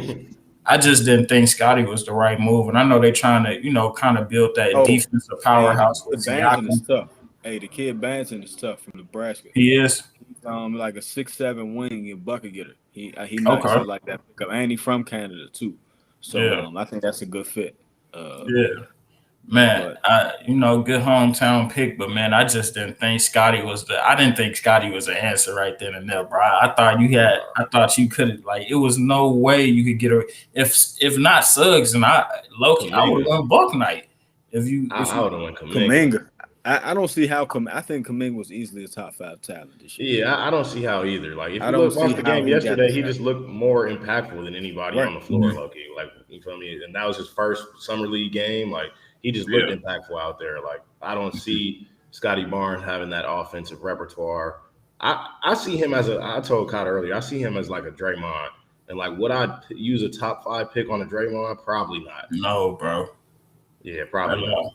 I just didn't think Scotty was the right move. And I know they're trying to, kind of build that defensive powerhouse with Banton is tough. Hey, the kid Banton is tough from Nebraska. He is. He's like a 6'7" wing and bucket getter. He might like that pickup. And he's from Canada too. So I think that's a good fit. Man, good hometown pick, but man, I just didn't think Scotty was the answer right then and there, bro. I thought you could it was no way you could get if not Suggs and I would have won Buck Night. I would have won Kuminga. I don't see how I think Kuminga was easily a top 5 talent this year. Yeah, I don't see how either. Like, if you watched the game yesterday, he just looked more impactful than anybody on the floor, Loki. Like, you feel me? And that was his first summer league game. Like, he just looked impactful out there. Like, I don't see Scotty Barnes having that offensive repertoire. I see him I told Kyle earlier, I see him as like a Draymond. And like, would I use a top 5 pick on a Draymond? Probably not. No, bro. Yeah, probably not.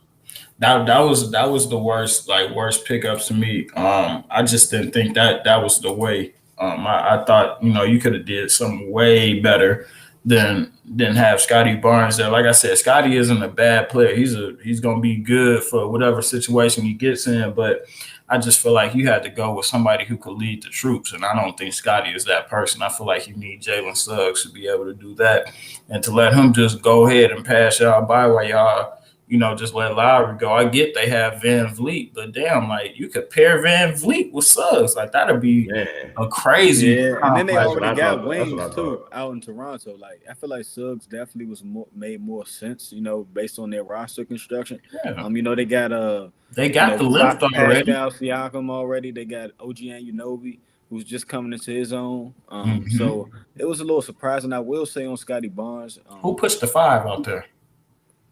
That was the worst pickups to me. I just didn't think that was the way. I thought, you could have did something way better than have Scotty Barnes there. Like I said, Scotty isn't a bad player. He's gonna be good for whatever situation he gets in, but I just feel like you had to go with somebody who could lead the troops, and I don't think Scotty is that person. I feel like you need Jalen Suggs to be able to do that, and to let him just go ahead and pass y'all by while y'all, just let Lowry go. I get they have Van Vliet, but damn, like, you could pair Van Vliet with Suggs. Like, that'd be a crazy. Yeah, and then they already got wings too out in Toronto. Like, I feel like Suggs definitely made more sense, based on their roster construction. Yeah. They got they got the lift already. Pascal Siakam already. They got OG Anunoby, who's just coming into his own. So it was a little surprising. I will say on Scotty Barnes. Who pushed the 5 out there?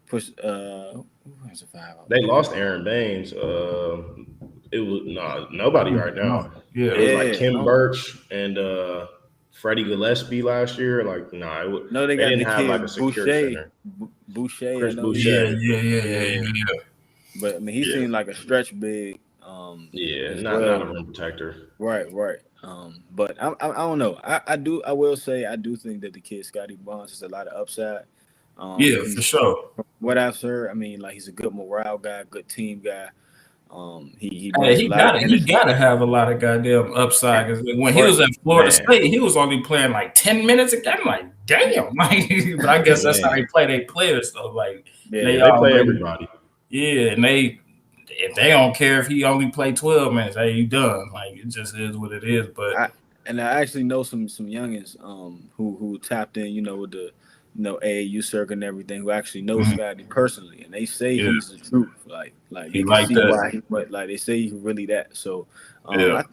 push. Who has a 5 out They there? lost Aaron Baines. It was nobody right now. Yeah. It was like Yeah, Kim no, Birch and Freddie Gillespie last year. Like, no, they they got didn't the have like a kid secure Boucher. center. Boucher, I Chris know he. Yeah, Boucher. yeah, yeah, yeah, Yeah, yeah, yeah. but I mean, he Yeah. seemed like a stretch big, Yeah, as not a well. rim protector. Right, right. But I don't know. I will say I do think that the kid Scotty Barnes has a lot of upside. Yeah, for He's sure. what I've heard. I mean, like he's a good morale guy, good team guy. He Hey, brings a lot of he energy. gotta have a lot of goddamn upside. Because when he Right. was at Florida Man, State, he was only playing like 10 minutes a game. Like, damn. Like, but I guess that's how man. they play their players. So like, Yeah. they Yeah, they play already, everybody. yeah, and if they don't care if he only played 12 minutes, hey, you done. Like, it just is what it is. But I and I actually know some youngins who tapped in, with the AAU circuit and everything, who actually know mhm, Scotty personally, and they say yeah, he's the truth. Like he they can like see that. why, but like they say he's really that. So Yeah.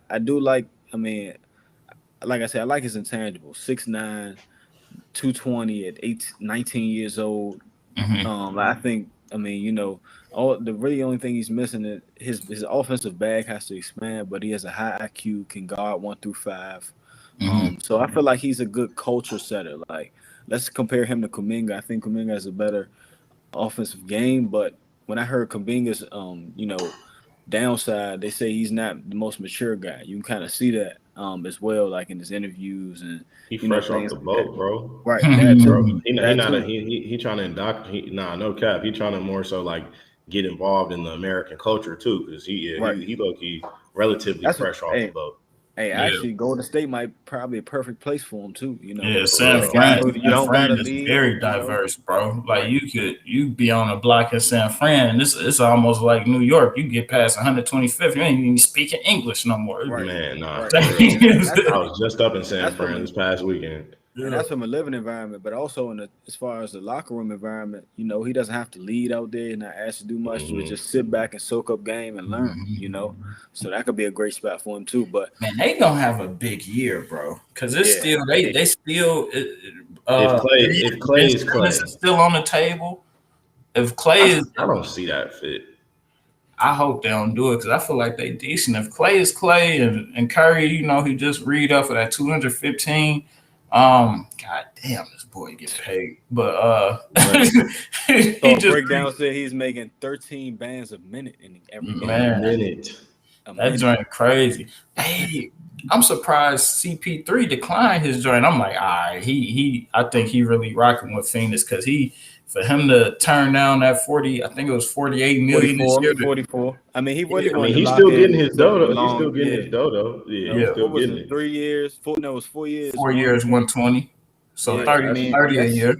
I do like. I mean, like I said, I like his intangible. 6'9", 220 at 19 years old. Hmm. I think. I mean, all the really only thing he's missing is his offensive bag has to expand, but he has a high IQ, can guard 1 through 5. Hmm. So I feel like he's a good culture setter. Like, let's compare him to Kuminga. I think Kuminga has a better offensive game, but when I heard Kuminga's downside, they say he's not the most mature guy. You can kind of see that as well, like in his interviews and He fresh off things the like that. boat, bro. Right, that Bro, too. he That not a too. he trying to indoctrinate. Nah, no cap. He trying to more so like get involved in the American culture too, because Right. he low key relatively That's fresh off the hey, boat. hey, Yeah. actually, Golden State might probably a perfect place for him too. Yeah, For San A real. guy Fran, who you San don't Fran gotta is lead. very diverse, bro. Like Right. you be on a block in San Fran. It's almost like New York. You get past 125th, you ain't even speaking English no more. Right. Man, nah, Right. for real. And I was just up in San that's from Fran a this past weekend. and Yeah. that's from a living environment, but also as far as the locker room environment, he doesn't have to lead out there and not asked to do much, but Hmm. just sit back and soak up game and learn. So that could be a great spot for him too. But Man, they gonna have a big year, bro. Cause it's yeah, still they still If Ben Clay is Simmons Clay, is still on the table. If Clay is, I don't see that fit. I hope they don't do it because I feel like they decent. If Clay is Clay and Curry, he just read up for that 215. God damn, this boy get paid. But right. he So a just breakdown said he's making 13 bands a minute in every A game. man, minute. A that minute. joint crazy. Hey, I'm surprised CP3 declined his joint. I'm like, all right, I think he really rocking with Phoenix because for him to turn down that 40, I think it was 48 million this 44, year. 44. I mean, he Yeah, really I mean, wanted to he's lock still getting in his for dough. the Though. He's still long, getting his yeah. dough, though. Yeah, he's still What was getting it? it. 3 years? No, it was 4 years. 4 years, 120. So Yeah, 30, I mean 30 a year.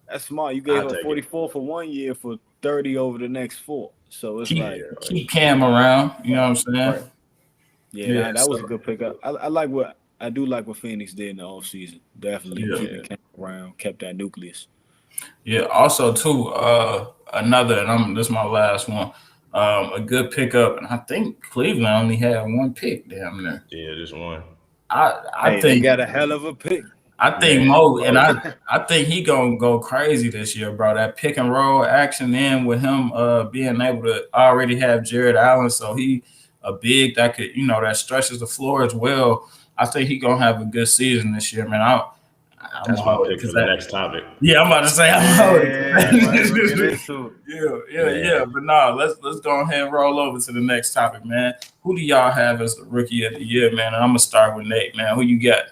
that's smart. You I gave up take it. 44 for 1 year for 30 over the next 4. So it's Keep like, Yeah, like, keep Cam around. You know what I'm saying? right. Yeah, Yeah. that was a So good pickup. I do like what Phoenix did in the offseason. Definitely yeah. keeping Cam around, kept that nucleus. Yeah. Also, too, another, and this is my last one. A good pickup, and I think Cleveland only had one pick down there. yeah, just one. I Hey, they think got a hell of a pick. I think Man, Mo and bro. I think he gonna go crazy this year, bro. That pick and roll action in with him being able to already have Jared Allen, so he a big that could that stretches the floor as well. I think he gonna have a good season this year, man. I'm That's my hold it pick for because the next topic. I'm about to say I'm hold Yeah, right. We'll get it. into it. Yeah. Man, But no, let's go ahead and roll over to the next topic, man. Who do y'all have as the rookie of the year, man? And I'm gonna start with Nate, man. Who you got?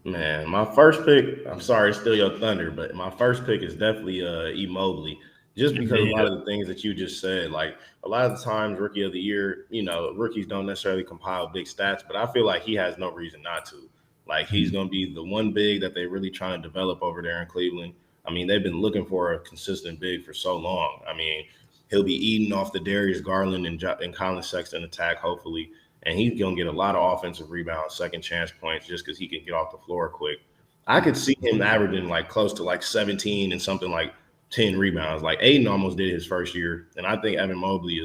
man, my first pick. I'm sorry, to steal your thunder, but my first pick is definitely E Mobley. Just because a lot Yeah. of the things that you just said, like a lot of the times, rookie of the year, rookies don't necessarily compile big stats, but I feel like he has no reason not to. Like he's going to be the one big that they really trying to develop over there in Cleveland. I mean, they've been looking for a consistent big for so long. I mean, he'll be eating off the Darius Garland and Colin Sexton attack, hopefully. And he's going to get a lot of offensive rebounds, second chance points, just because he can get off the floor quick. I could see him averaging like close to like 17 and something like 10 rebounds. Like Aiden almost did his first year. And I think Evan Mobley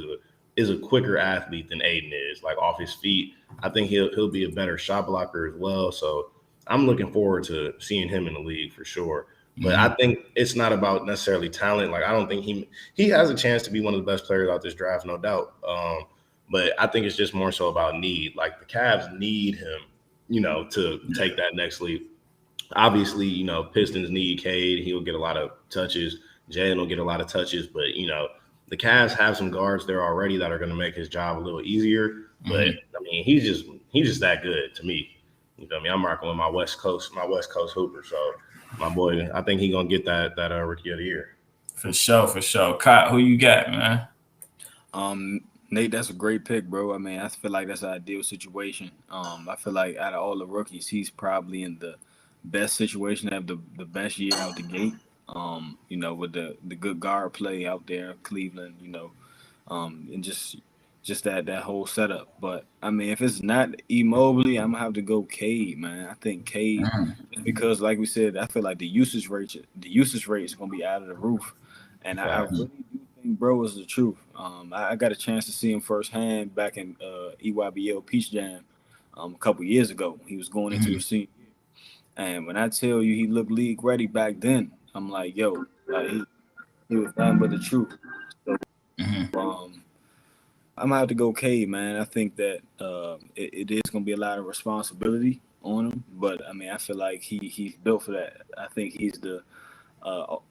is a quicker athlete than Aiden is, like off his feet. I think he'll be a better shot blocker as well. So I'm looking forward to seeing him in the league for sure. But I think it's not about necessarily talent. Like I don't think he has a chance to be one of the best players out this draft, no doubt. But I think it's just more so about need. Like the Cavs need him, to take that next leap. Obviously, Pistons need Cade. He'll get a lot of touches. Jalen will get a lot of touches. But, the Cavs have some guards there already that are going to make his job a little easier. But, I mean, he's just that good to me. You know what I mean? I'm rocking with my West Coast Hooper. So, my boy, I think he's going to get that Rookie of the Year. For sure. Kyle, who you got, man? Nate, that's a great pick, bro. I mean, I feel like that's an ideal situation. I feel like out of all the rookies, he's probably in the best situation to have the best year out the gate. With the good guard play out there, Cleveland, and just that whole setup. But I mean, if it's not Mobley, I'm gonna have to go Cade, man. I think Cade, because like we said, I feel like the usage rate is gonna be out of the roof, and I really do think bro is the truth. I got a chance to see him firsthand back in EYBL Peach Jam a couple years ago. He was going into his senior year, and when I tell you he looked league ready back then, I'm like, yo, like he was nothing but the truth. So, I'm gonna have to go Cade, man. I think that it is gonna be a lot of responsibility on him, but I mean, I feel like he's built for that. I think he's the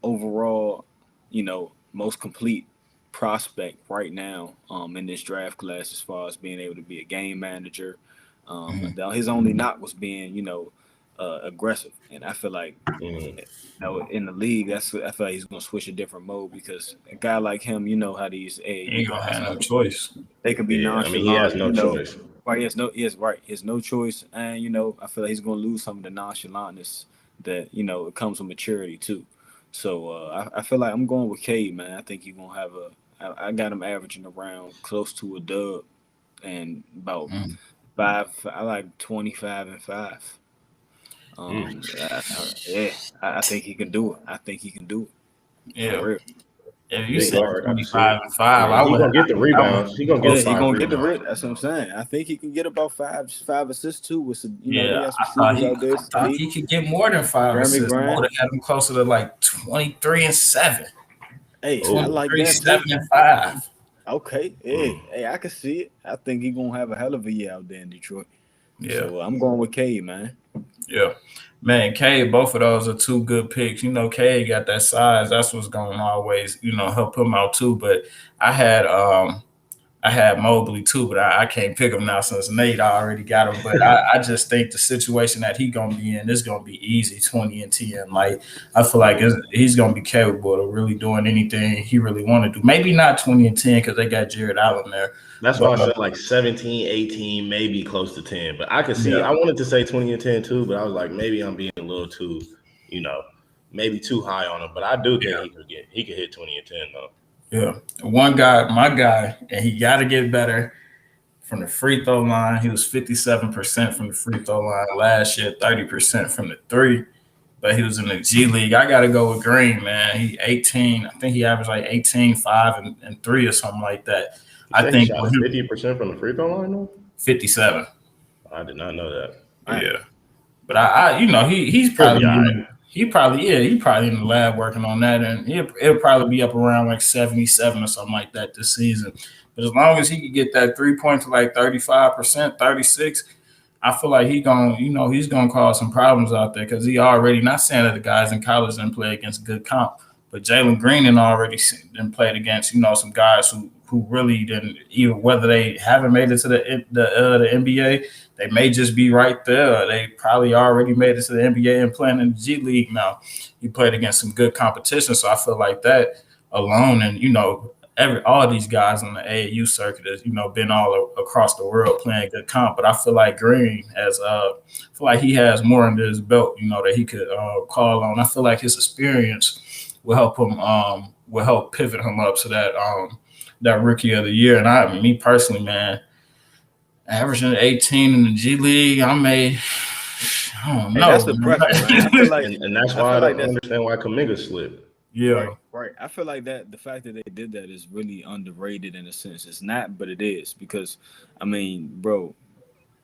overall, most complete prospect right now in this draft class as far as being able to be a game manager. His only knock was being, aggressive, and I feel like in the league, I feel like he's gonna switch a different mode because a guy like him, how these He gonna have no choice. They could be nonchalant. I mean, he has no choice. Right, he has no choice, and I feel like he's gonna lose some of the nonchalantness that it comes with maturity too. So I feel like I'm going with Cade, man. I think he's gonna have I got him averaging around close to a dub and about 5. I like 25 and 5. I think he can do it. Yeah. If you Big said guard, 25 and 5, yeah, he's gonna get the rebounds. He's gonna get He gonna get the rebounds. That's what I'm saying. I think he can get about 5 assists too. With some, he has some shooters out there. I thought he could get more than 5 assists. I would have had him closer to like 23 and 7. Hey, I like that. 7 and 5. Okay. Hey, I can see it. I think he's gonna have a hell of a year out there in Detroit. Yeah. So I'm going with Cade, man. Yeah. Man, Cade, both of those are 2 good picks. Cade got that size. That's what's going to always, help him out too. But I had Mobley too, but I can't pick him now since Nate already got him. But I just think the situation that he's going to be in is going to be easy, 20 and 10. Like, I feel like he's going to be capable of really doing anything he really want to do. Maybe not 20 and 10 because they got Jared Allen there. That's why I said like 17, 18, maybe close to 10. But I could see, I wanted to say 20 and 10 too, but I was like, maybe I'm being a little too, maybe too high on him. But I do think he could hit 20 and 10 though. Yeah. One guy, my guy, and he got to get better from the free throw line. He was 57% from the free throw line last year, 30% from the 3. But he was in the G League. I got to go with Green, man. He 18. I think he averaged like 18, 5, and 3 or something like that. I think he shot 50% from the free throw line though? 57. I did not know that. Yeah. But he's probably he probably in the lab working on that, and it'll probably be up around like 77 or something like that this season. But as long as he can get that 3-point to like 35%, 36, I feel like he's gonna cause some problems out there because he already, not saying that the guys in college didn't play against good comp, but Jalen Green and already didn't played against some guys who really didn't, even whether they haven't made it to the NBA, they may just be right there. They probably already made it to the NBA and playing in the G League now. He played against some good competition, so I feel like that alone, and all these guys on the AAU circuit has been all across the world playing good comp. But I feel like Green he has more under his belt, that he could call on. I feel like his experience will help him, will help pivot him up to that Rookie of the Year. And me personally, man, averaging 18 in the G League, I don't know. That's the preference, man. I feel like, and that's why I don't understand why Kuminga slipped. Yeah. Right. I feel like that the fact that they did that is really underrated in a sense. It's not, but it is because, bro,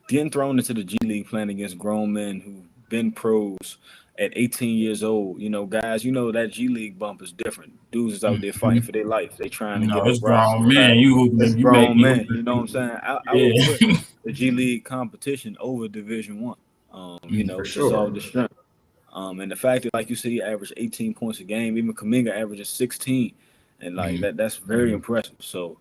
getting thrown into the G League playing against grown men who've been pros at 18 years old, guys, that G League bump is different. Dudes is out there fighting for their life. They trying to get It's up roster. grown men. It's You make grown me men. You know what I'm saying? I would put yeah. the G League competition over Division One. For Just off sure. the strength. And the fact that, like you said, he averaged 18 points a game. Even Kuminga averages 16, and like that's very impressive. So,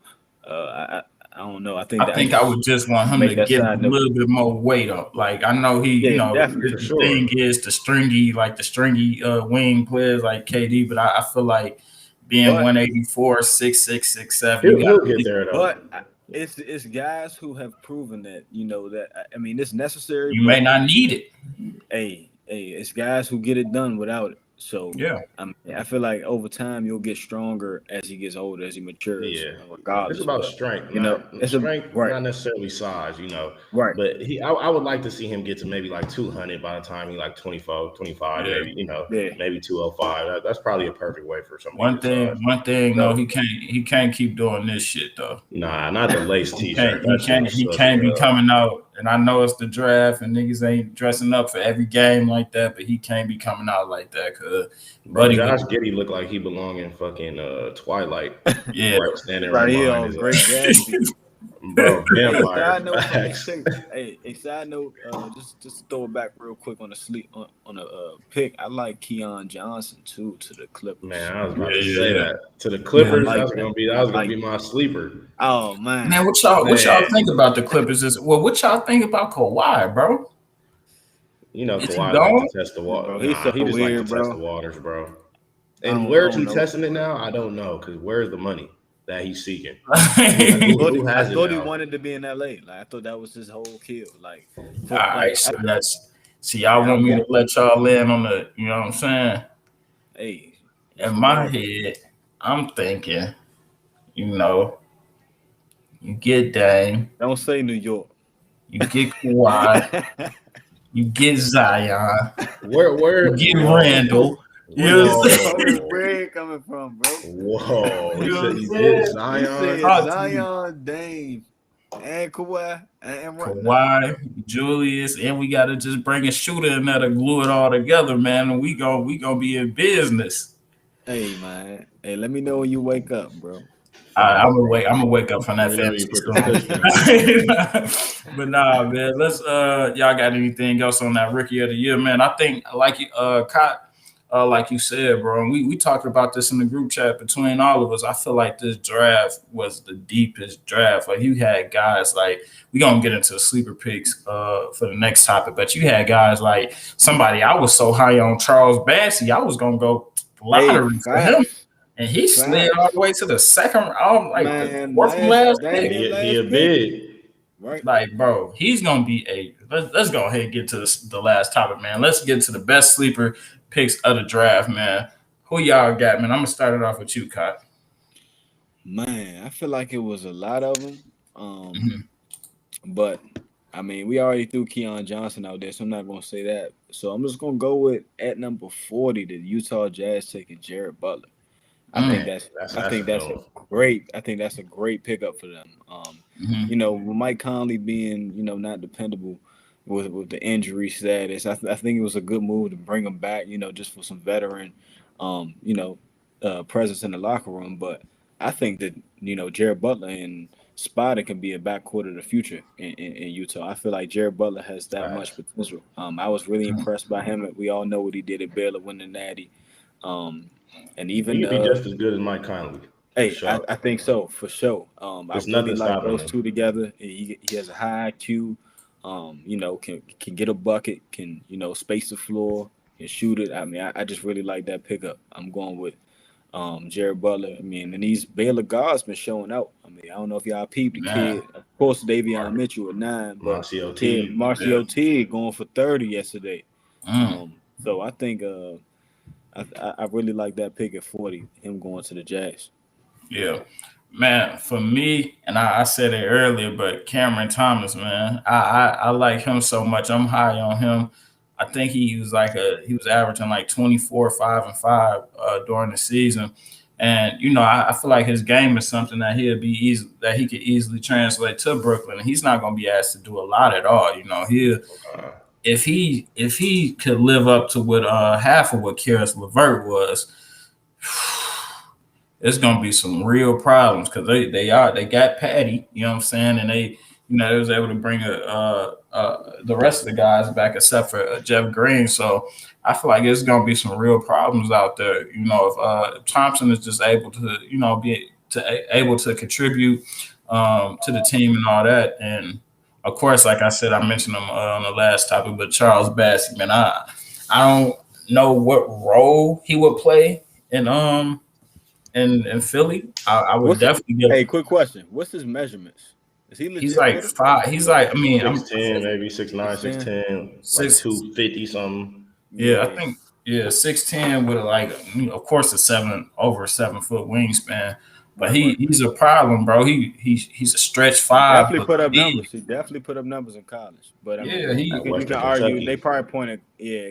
I don't know. I think I would just want him to make that get a side note. little bit more weight up. Like I know he, Yeah, definitely. For the sure. thing is the stringy wing players like KD, but I feel like being 184, 6'6", 6'7", he'll get there though. But it's guys who have proven that it's necessary. You but may not need it. Hey, it's guys who get it done without it. So yeah, I feel like over time you'll get stronger as he gets older, as he matures. Yeah, regardless. it's about strength. It's strength, right. not necessarily size. Right. But I would like to see him get to maybe like 200 by the time he like 24, 25, maybe maybe 205. That's probably a perfect way for somebody. One thing, no, he can't keep doing this shit though. Nah, not the lace T-shirt. He can't be coming out. And I know it's the draft, and niggas ain't dressing up for every game like that, but he can't be coming out like that. Cause Josh Giddey looked like he belonged in fucking Twilight. Yeah, standing right here on Great Gatsby. Bro, vampire. Side note, just throw it back real quick on a pick. I like Keon Johnson too to the Clippers. Man, I was about to say that to the Clippers. That was gonna be my sleeper. Oh man, what y'all think about the Clippers? What y'all think about Kawhi, bro? Kawhi like to test the water. He just weird, like to test the waters, bro. And where's he testing it now? I don't know, because where's the money that he's seeking? I thought he wanted to be in LA. Like I thought that was his whole kill. Like, all right, so y'all want me to let y'all in on the, you know what I'm saying? Hey, in my head, I'm thinking, you get Dame. Don't say New York. You get Kawhi. You get Zion. Where you get Randall. Where's bread coming from, bro? Whoa. You get Zion. Zion, Dame, and Kawhi, and Kawhi, Julius, and we gotta just bring a shooter in there to glue it all together, man. And we gonna be in business. Hey man. Hey, let me know when you wake up, bro. I'm gonna wake up from that fantasy. But nah, man. Let's y'all got anything else on that rookie of the year, man? I think like you said, bro, and we talked about this in the group chat between all of us. I feel like this draft was the deepest draft. Like you had guys like, we gonna get into sleeper picks for the next topic, but you had guys like somebody I was so high on, Charles Bassey, I was gonna go lottery for him. And he slid all the way to the second round, like the fourth from last pick. He a big. Right. Like, bro, he's gonna be let's go ahead and get to the last topic, man. Let's get to the best sleeper picks of the draft, man. Who y'all got, man? I'm gonna start it off with you, Kai. Man, I feel like it was a lot of them. But I mean, we already threw Keon Johnson out there, so I'm not gonna say that. So I'm just gonna go with at number 40, the Utah Jazz taking Jared Butler. I think that's a great pickup for them. With Mike Conley being, not dependable with the injury status, I think it was a good move to bring him back, just for some veteran, presence in the locker room. But I think that, Jared Butler and Spider can be a backcourt of the future in Utah. I feel like Jared Butler has that much potential. I was really impressed by him. We all know what he did at Baylor, winning the Natty. And even he'd be just as good as Mike Conley. Hey, I think so, for sure. I really like those two together. He has a high IQ. Can get a bucket, can space the floor, can shoot it. I mean, I just really like that pickup. I'm going with Jared Butler. I mean, and these Baylor guards been showing out. I mean, I don't know if y'all peeped the kid. Of course, Davion Mitchell at 9, but Marcio T going for 30 yesterday. So I think I really like that pick at 40, him going to the Jazz. Yeah. Man, for me, and I said it earlier, but Cameron Thomas, man, I like him so much. I'm high on him. I think he was averaging like 24, 5 and 5 during the season. And, I feel like his game is something that he could easily translate to Brooklyn. And he's not going to be asked to do a lot at all. if he could live up to what half of what Karis LeVert was, it's gonna be some real problems because they got Patty, you know what I'm saying, and they they was able to bring the rest of the guys back except for Jeff Green. So I feel like it's gonna be some real problems out there. If Thompson is just able to able to contribute to the team and all that, and of course, like I said, I mentioned him on the last topic, but Charles Bassey, man, I don't know what role he would play in Philly. I would definitely give. Hey, quick question: what's his measurements? Is he legit? He's like 5. He's like, I mean, 6'10", maybe 6'9", 6'10", like 250 something. Yeah, I think 6'10" with like, of course, over 7 foot wingspan. But he's a problem, bro. He's a stretch 5. Definitely put up numbers. He definitely put up numbers in college. But I mean, you can argue they probably pointed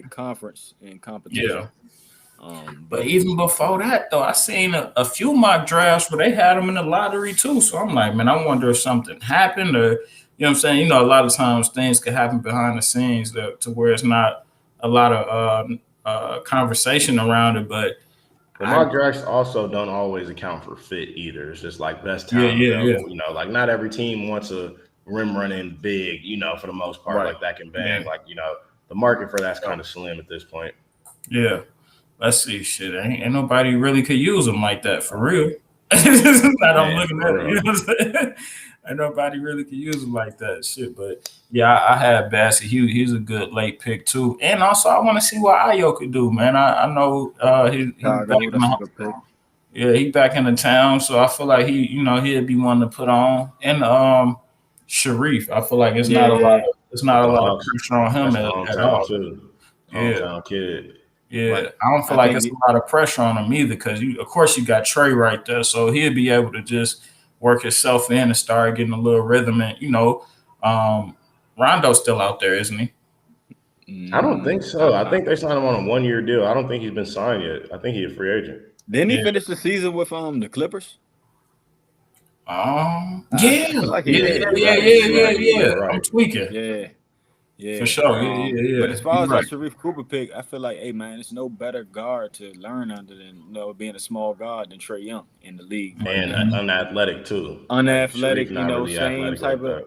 conference and competition. Yeah. But even before that, though, I seen a few mock drafts where they had him in the lottery too. So I'm like, man, I wonder if something happened, or you know what I'm saying. A lot of times things could happen behind the scenes to where it's not a lot of conversation around it. But mock drafts also don't always account for fit either. It's just like best talent. Yeah. Like not every team wants a rim running big. For the most part, like that can bang. Yeah. Like the market for that's kind of slim at this point. Yeah. Let's see, shit. Ain't nobody really could use them like that for real. I'm looking at it. You know what I'm saying? Ain't nobody really could use them like that, shit. But yeah, I had Bassett. He's a good late pick too. And also, I want to see what Ayo could do, man. I know he's back in the, he back in the town, so I feel like he'd be one to put on. And Sharif, I feel like it's not a lot of pressure on him at all. Hometown kid. Yeah, I don't feel like it's a lot of pressure on him either because, of course, you got Trey right there. So he'll be able to just work himself in and start getting a little rhythm. And, Rondo's still out there, isn't he? I don't think so. I think they signed him on a 1-year deal. I don't think he's been signed yet. I think he's a free agent. Didn't he finish the season with the Clippers? Yeah. Right. I'm tweaking. Yeah, for sure. Yeah. But as far as that Sharif Cooper pick, I feel like, hey man, there's no better guard to learn under than being a small guard than Trae Young in the league, and unathletic too. Unathletic, really same type of.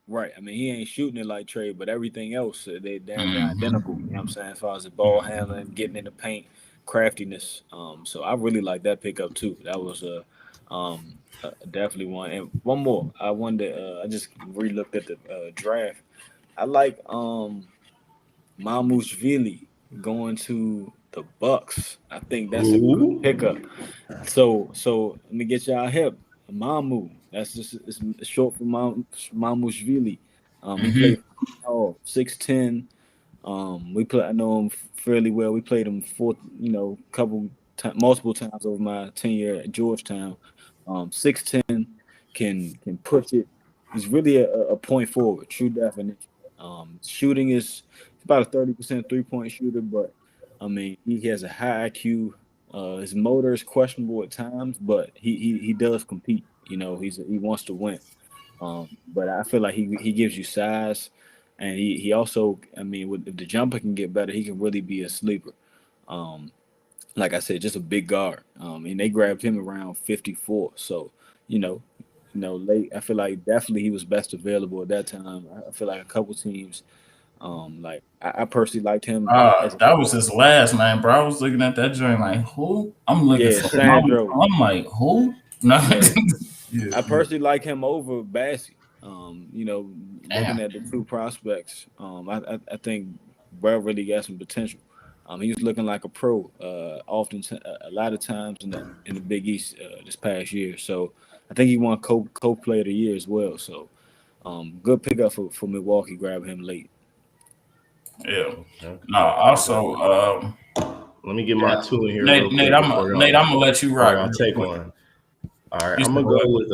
Right. I mean, he ain't shooting it like Trae, but everything else they're identical. You know what I'm saying? As far as the ball handling, getting in the paint, craftiness. So I really like that pickup too. That was definitely one. And one more. I wonder. I just re-looked at the draft. I like Mamushvili going to the Bucks. I think that's a good pickup. So let me get y'all hip. Mamu. That's just it's short for Mamushvili. He played 6'10". I know him fairly well. We played him multiple times over my tenure at Georgetown. 6'10", can push it. He's really a point forward, true definition. Shooting is about a 30% 3-point shooter, but I mean he has a high IQ. His motor is questionable at times, but he does compete. He wants to win. But I feel like he gives you size, and he also, I mean, if the jumper can get better, he can really be a sleeper. Like I said, just a big guard. And they grabbed him around 54. So late. I feel like definitely he was best available at that time. I feel like a couple teams, I personally liked him. That was his last name, bro. I was looking at that joint like, who? I'm looking for Sandro. I'm like, who? No. I personally like him over Bassey. Looking at the two prospects, I think Bro really got some potential. He was looking like a pro a lot of times in the Big East this past year. So I think he won co-player of the year as well. So good pickup for Milwaukee. Grab him late. Yeah. No. Also, let me get my two in here. Nate, I'm gonna let you rock. I'll take one. All right, I'm gonna go with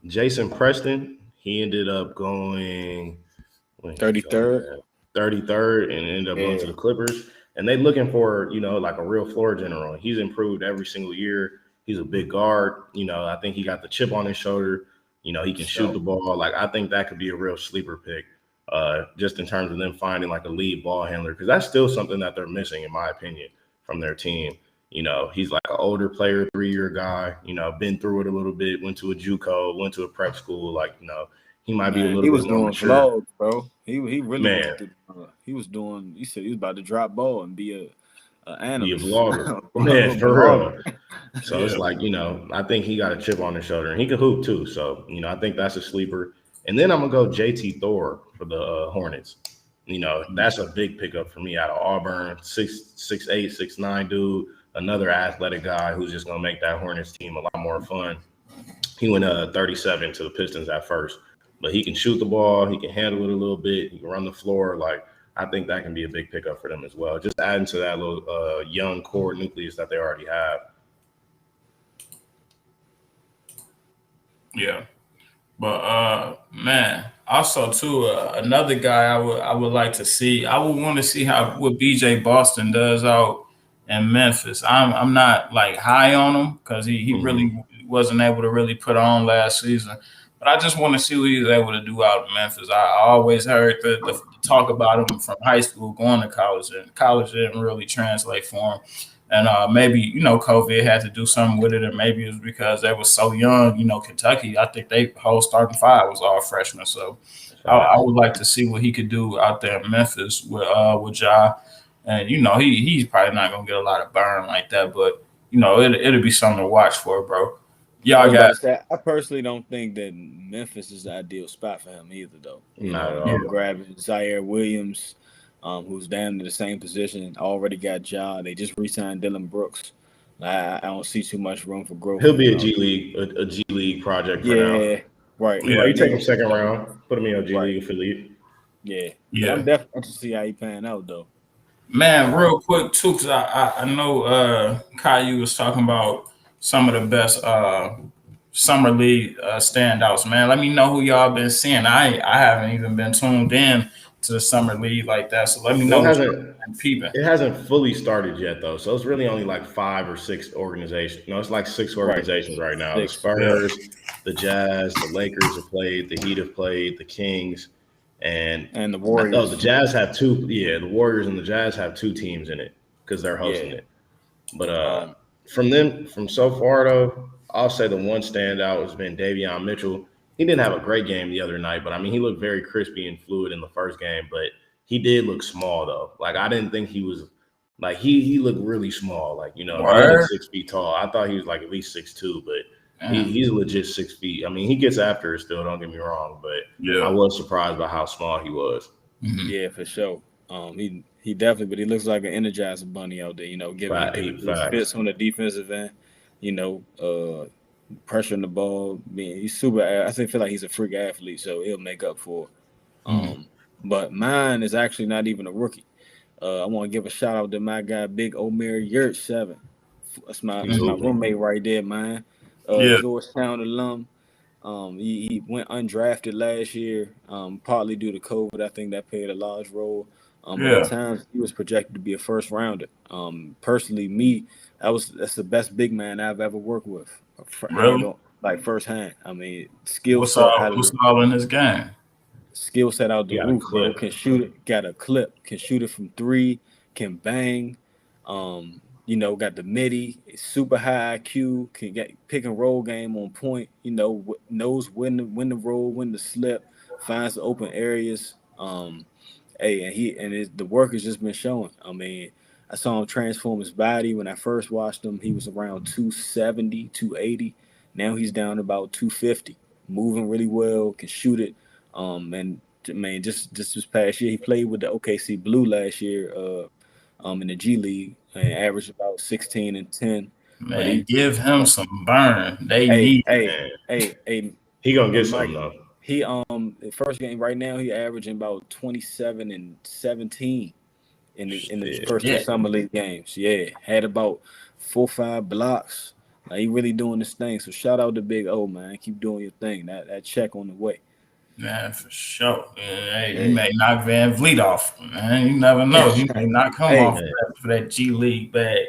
Jason Preston. He ended up going 33rd, and ended up going to the Clippers. And they looking for like a real floor general. He's improved every single year. He's a big guard. I think he got the chip on his shoulder. He can shoot the ball. Like I think that could be a real sleeper pick. just in terms of them finding like a lead ball handler, because that's still something that they're missing, in my opinion, from their team. He's like an older player, 3-year guy, been through it a little bit, went to a JUCO, went to a prep school. Like, he might be a little bit more mature. He was doing vlogs, bro. He really he was doing. He said he was about to drop ball and be a analyst. Be a vlogger. Man, for real. So it's like, I think he got a chip on his shoulder, and he can hoop too. So, I think that's a sleeper. And then I'm gonna go JT Thor for the Hornets. That's a big pickup for me out of Auburn. 6'8", 6'9" dude, another athletic guy who's just gonna make that Hornets team a lot more fun. He went 37 to the Pistons at first, but he can shoot the ball, he can handle it a little bit, he can run the floor. Like, I think that can be a big pickup for them as well. Just adding to that little young core nucleus that they already have. Yeah. But man, also too, another guy I would like to see. I would want to see what BJ Boston does out in Memphis. I'm not like high on him because he really wasn't able to really put on last season. But I just want to see what he's able to do out in Memphis. I always heard the talk about him from high school going to college, and college didn't really translate for him. And maybe, COVID had to do something with it. And maybe it was because they were so young, Kentucky, I think they whole starting five was all freshmen. So I would like to see what he could do out there in Memphis with Ja. And, he's probably not going to get a lot of burn like that. But, it'll be something to watch for, bro. I personally don't think that Memphis is the ideal spot for him either, though. Grabbing Zaire Williams, who's down in the same position, already got Ja. They just re-signed Dylan Brooks. I don't see too much room for growth. He'll be a G League project for now. Yeah, right. Yeah, you take him second round, put him in a G League affiliate. Yeah. I'm definitely interested to see how he pan out, though. Man, real quick too, because I know Caillou was talking about some of the best summer league standouts. Man, let me know who y'all been seeing. I haven't even been tuned in to the summer league like that. So let me know. It hasn't fully started yet, though. So it's really only like 5 or 6 organizations. No, it's like 6 organizations right now. The Spurs, the Jazz, the Lakers have played, the Heat have played, the Kings, and the Warriors. The Jazz have 2. Yeah, the Warriors and the Jazz have 2 teams in it because they're hosting it. But from so far, though, I'll say the one standout has been Davion Mitchell. He didn't have a great game the other night, but I mean, he looked very crispy and fluid in the first game, but he did look small though. Like, I didn't think he was like, he looked really small. Like, he was 6 feet tall. I thought he was like at least 6'2", but he's legit 6 feet. I mean, he gets after it still, don't get me wrong, but I was surprised by how small he was. Mm-hmm. Yeah, for sure. He definitely, but he looks like an Energizer bunny out there, giving fits on the defensive end, pressuring the ball. He's super. I feel like he's a freak athlete, so he'll make up for it. But mine is actually not even a rookie. I want to give a shout out to my guy, Big Omer Yurt 7. That's my roommate right there, man. Georgetown alum. He went undrafted last year, partly due to COVID. I think that played a large role. At times he was projected to be a first rounder. Personally, that's the best big man I've ever worked with. Really? Like firsthand. I mean, skill set. What's all in his game? Skill set out the roof, bro. Can shoot it. Got a clip. Can shoot it from 3. Can bang. Got the midi. Super high IQ. Can get pick and roll game on point. Knows when to roll, when to slip. Finds the open areas. The work has just been showing. I mean, I saw him transform his body. When I first watched him, he was around 270, 280. Now he's down about 250. Moving really well, can shoot it. And man, just this past year, he played with the OKC Blue last year in the G League and averaged about 16 and 10. Man, give him some burn. They need he gonna get something though. He the first game right now he averaging about 27 and 17 in the first 2 summer league games. Yeah, had about 4 or 5 blocks. Like, he really doing this thing. So shout out to Big O, man. Keep doing your thing. That check on the way. Man, for sure. He may knock Van Vliet off. Man, you never know. He may not come off for that G League bag.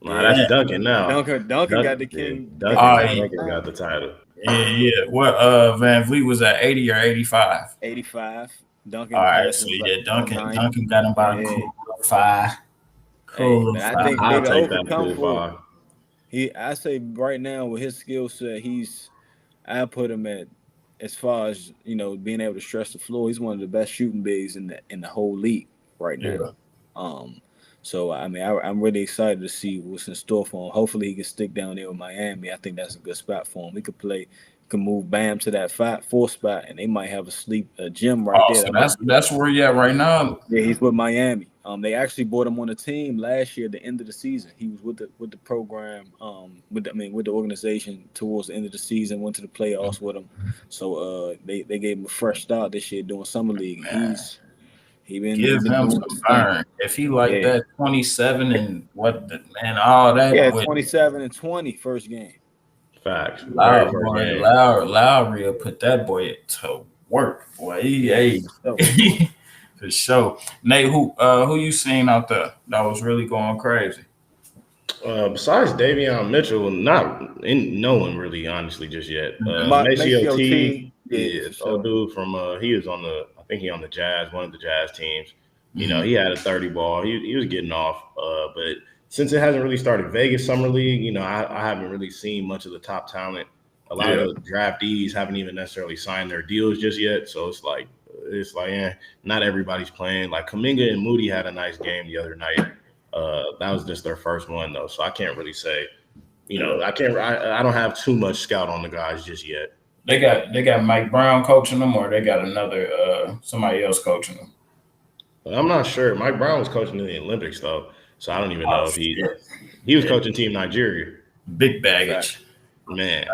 Nah, that's Duncan now. Duncan got the king. Duncan got the title. Yeah. What Van Vliet was at 80 or 85? 85. Duncan All right, passes so like yeah, Duncan 190. got him by a Yeah. cool 5. Hey, Cool but I 5. think I'll Big take O that could come cool for it. 5. I say right now with his skill set, I put him at, as far as being able to stretch the floor. He's one of the best shooting bigs in the whole league right now. Yeah. So I mean, I'm really excited to see what's in store for him. Hopefully, he can stick down there with Miami. I think that's a good spot for him. We could move Bam to that 4 spot, and they might have a gym right there. So that's where you at right now. Yeah, he's with Miami. They actually brought him on the team last year at the end of the season. He was with the program, with the organization towards the end of the season. Went to the playoffs with him. So they gave him a fresh start this year doing summer league. He been Give him doing some his thing. burn. If he like that 27 and all that. Yeah, 27 and 20 first game. Facts. Lowry will put that boy to work, boy. For sure. Nate, who you seen out there that was really going crazy? Besides Davion Mitchell, no one really, honestly, just yet. Maceo T, yeah, old dude from he was on I think he on the Jazz, one of the Jazz teams. Mm-hmm. He had a 30 ball. He was getting off. But since it hasn't really started Vegas Summer League, I haven't really seen much of the top talent. A lot of the draftees haven't even necessarily signed their deals just yet. So it's like not everybody's playing. Like Kuminga and Moody had a nice game the other night. That was just their first one though, so I can't really say. I don't have too much scout on the guys just yet. They got Mike Brown coaching them, or they got another somebody else coaching them. I'm not sure. Mike Brown was coaching in the Olympics though, so I don't even know if he was coaching Team Nigeria. Big baggage. Man.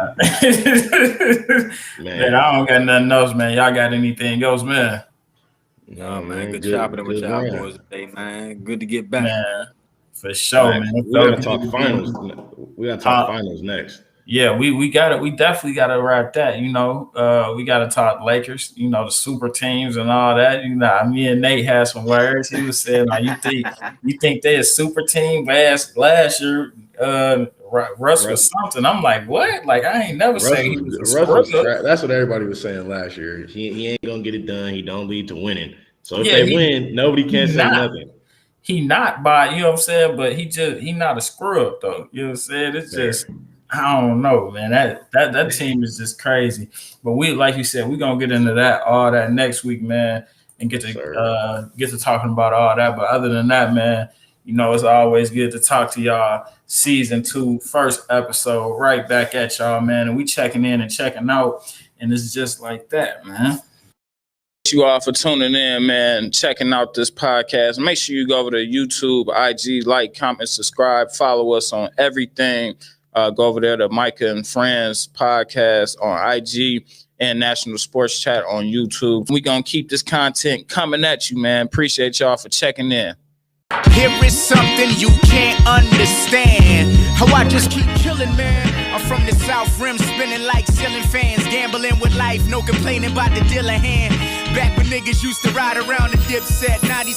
Man, I don't got nothing else, man. Y'all got anything else, man? No, man. Good chopping with y'all boys today, man. Good to get back, man. For sure, man. We gotta talk finals. We gotta talk finals next. Yeah, we got it. We definitely gotta wrap that. We gotta talk Lakers. The super teams and all that. Me and Nate had some words. He was saying, like, you think they a super team? Last year, Russ was something. I'm like, what? Like, I ain't never said he was a Russ was that's what everybody was saying last year. He ain't gonna get it done. He don't lead to winning. So if they win, nobody can say nothing. He not by, you know what I'm saying, but he not a screw up though. You know what I'm saying? It's just, I don't know, man. That team is just crazy. But we, like you said, we're gonna get into all that next week, man, and get to talking about all that. But other than that, man, it's always good to talk to y'all. Season 2, first episode, right back at y'all, man. And we checking in and checking out, and it's just like that, man. Thank you all for tuning in, man, checking out this podcast. Make sure you go over to YouTube, IG, like, comment, subscribe, follow us on everything. Go over there to Micah and Friends podcast on IG and National Sports Chat on YouTube. We're going to keep this content coming at you, man. Appreciate y'all for checking in. Here is something you can't understand. How I just keep killing, man. I'm from the South Rim, spinning like ceiling fans. Gambling with life, no complaining about the dealer hand. Back when niggas used to ride around the Dipset, now these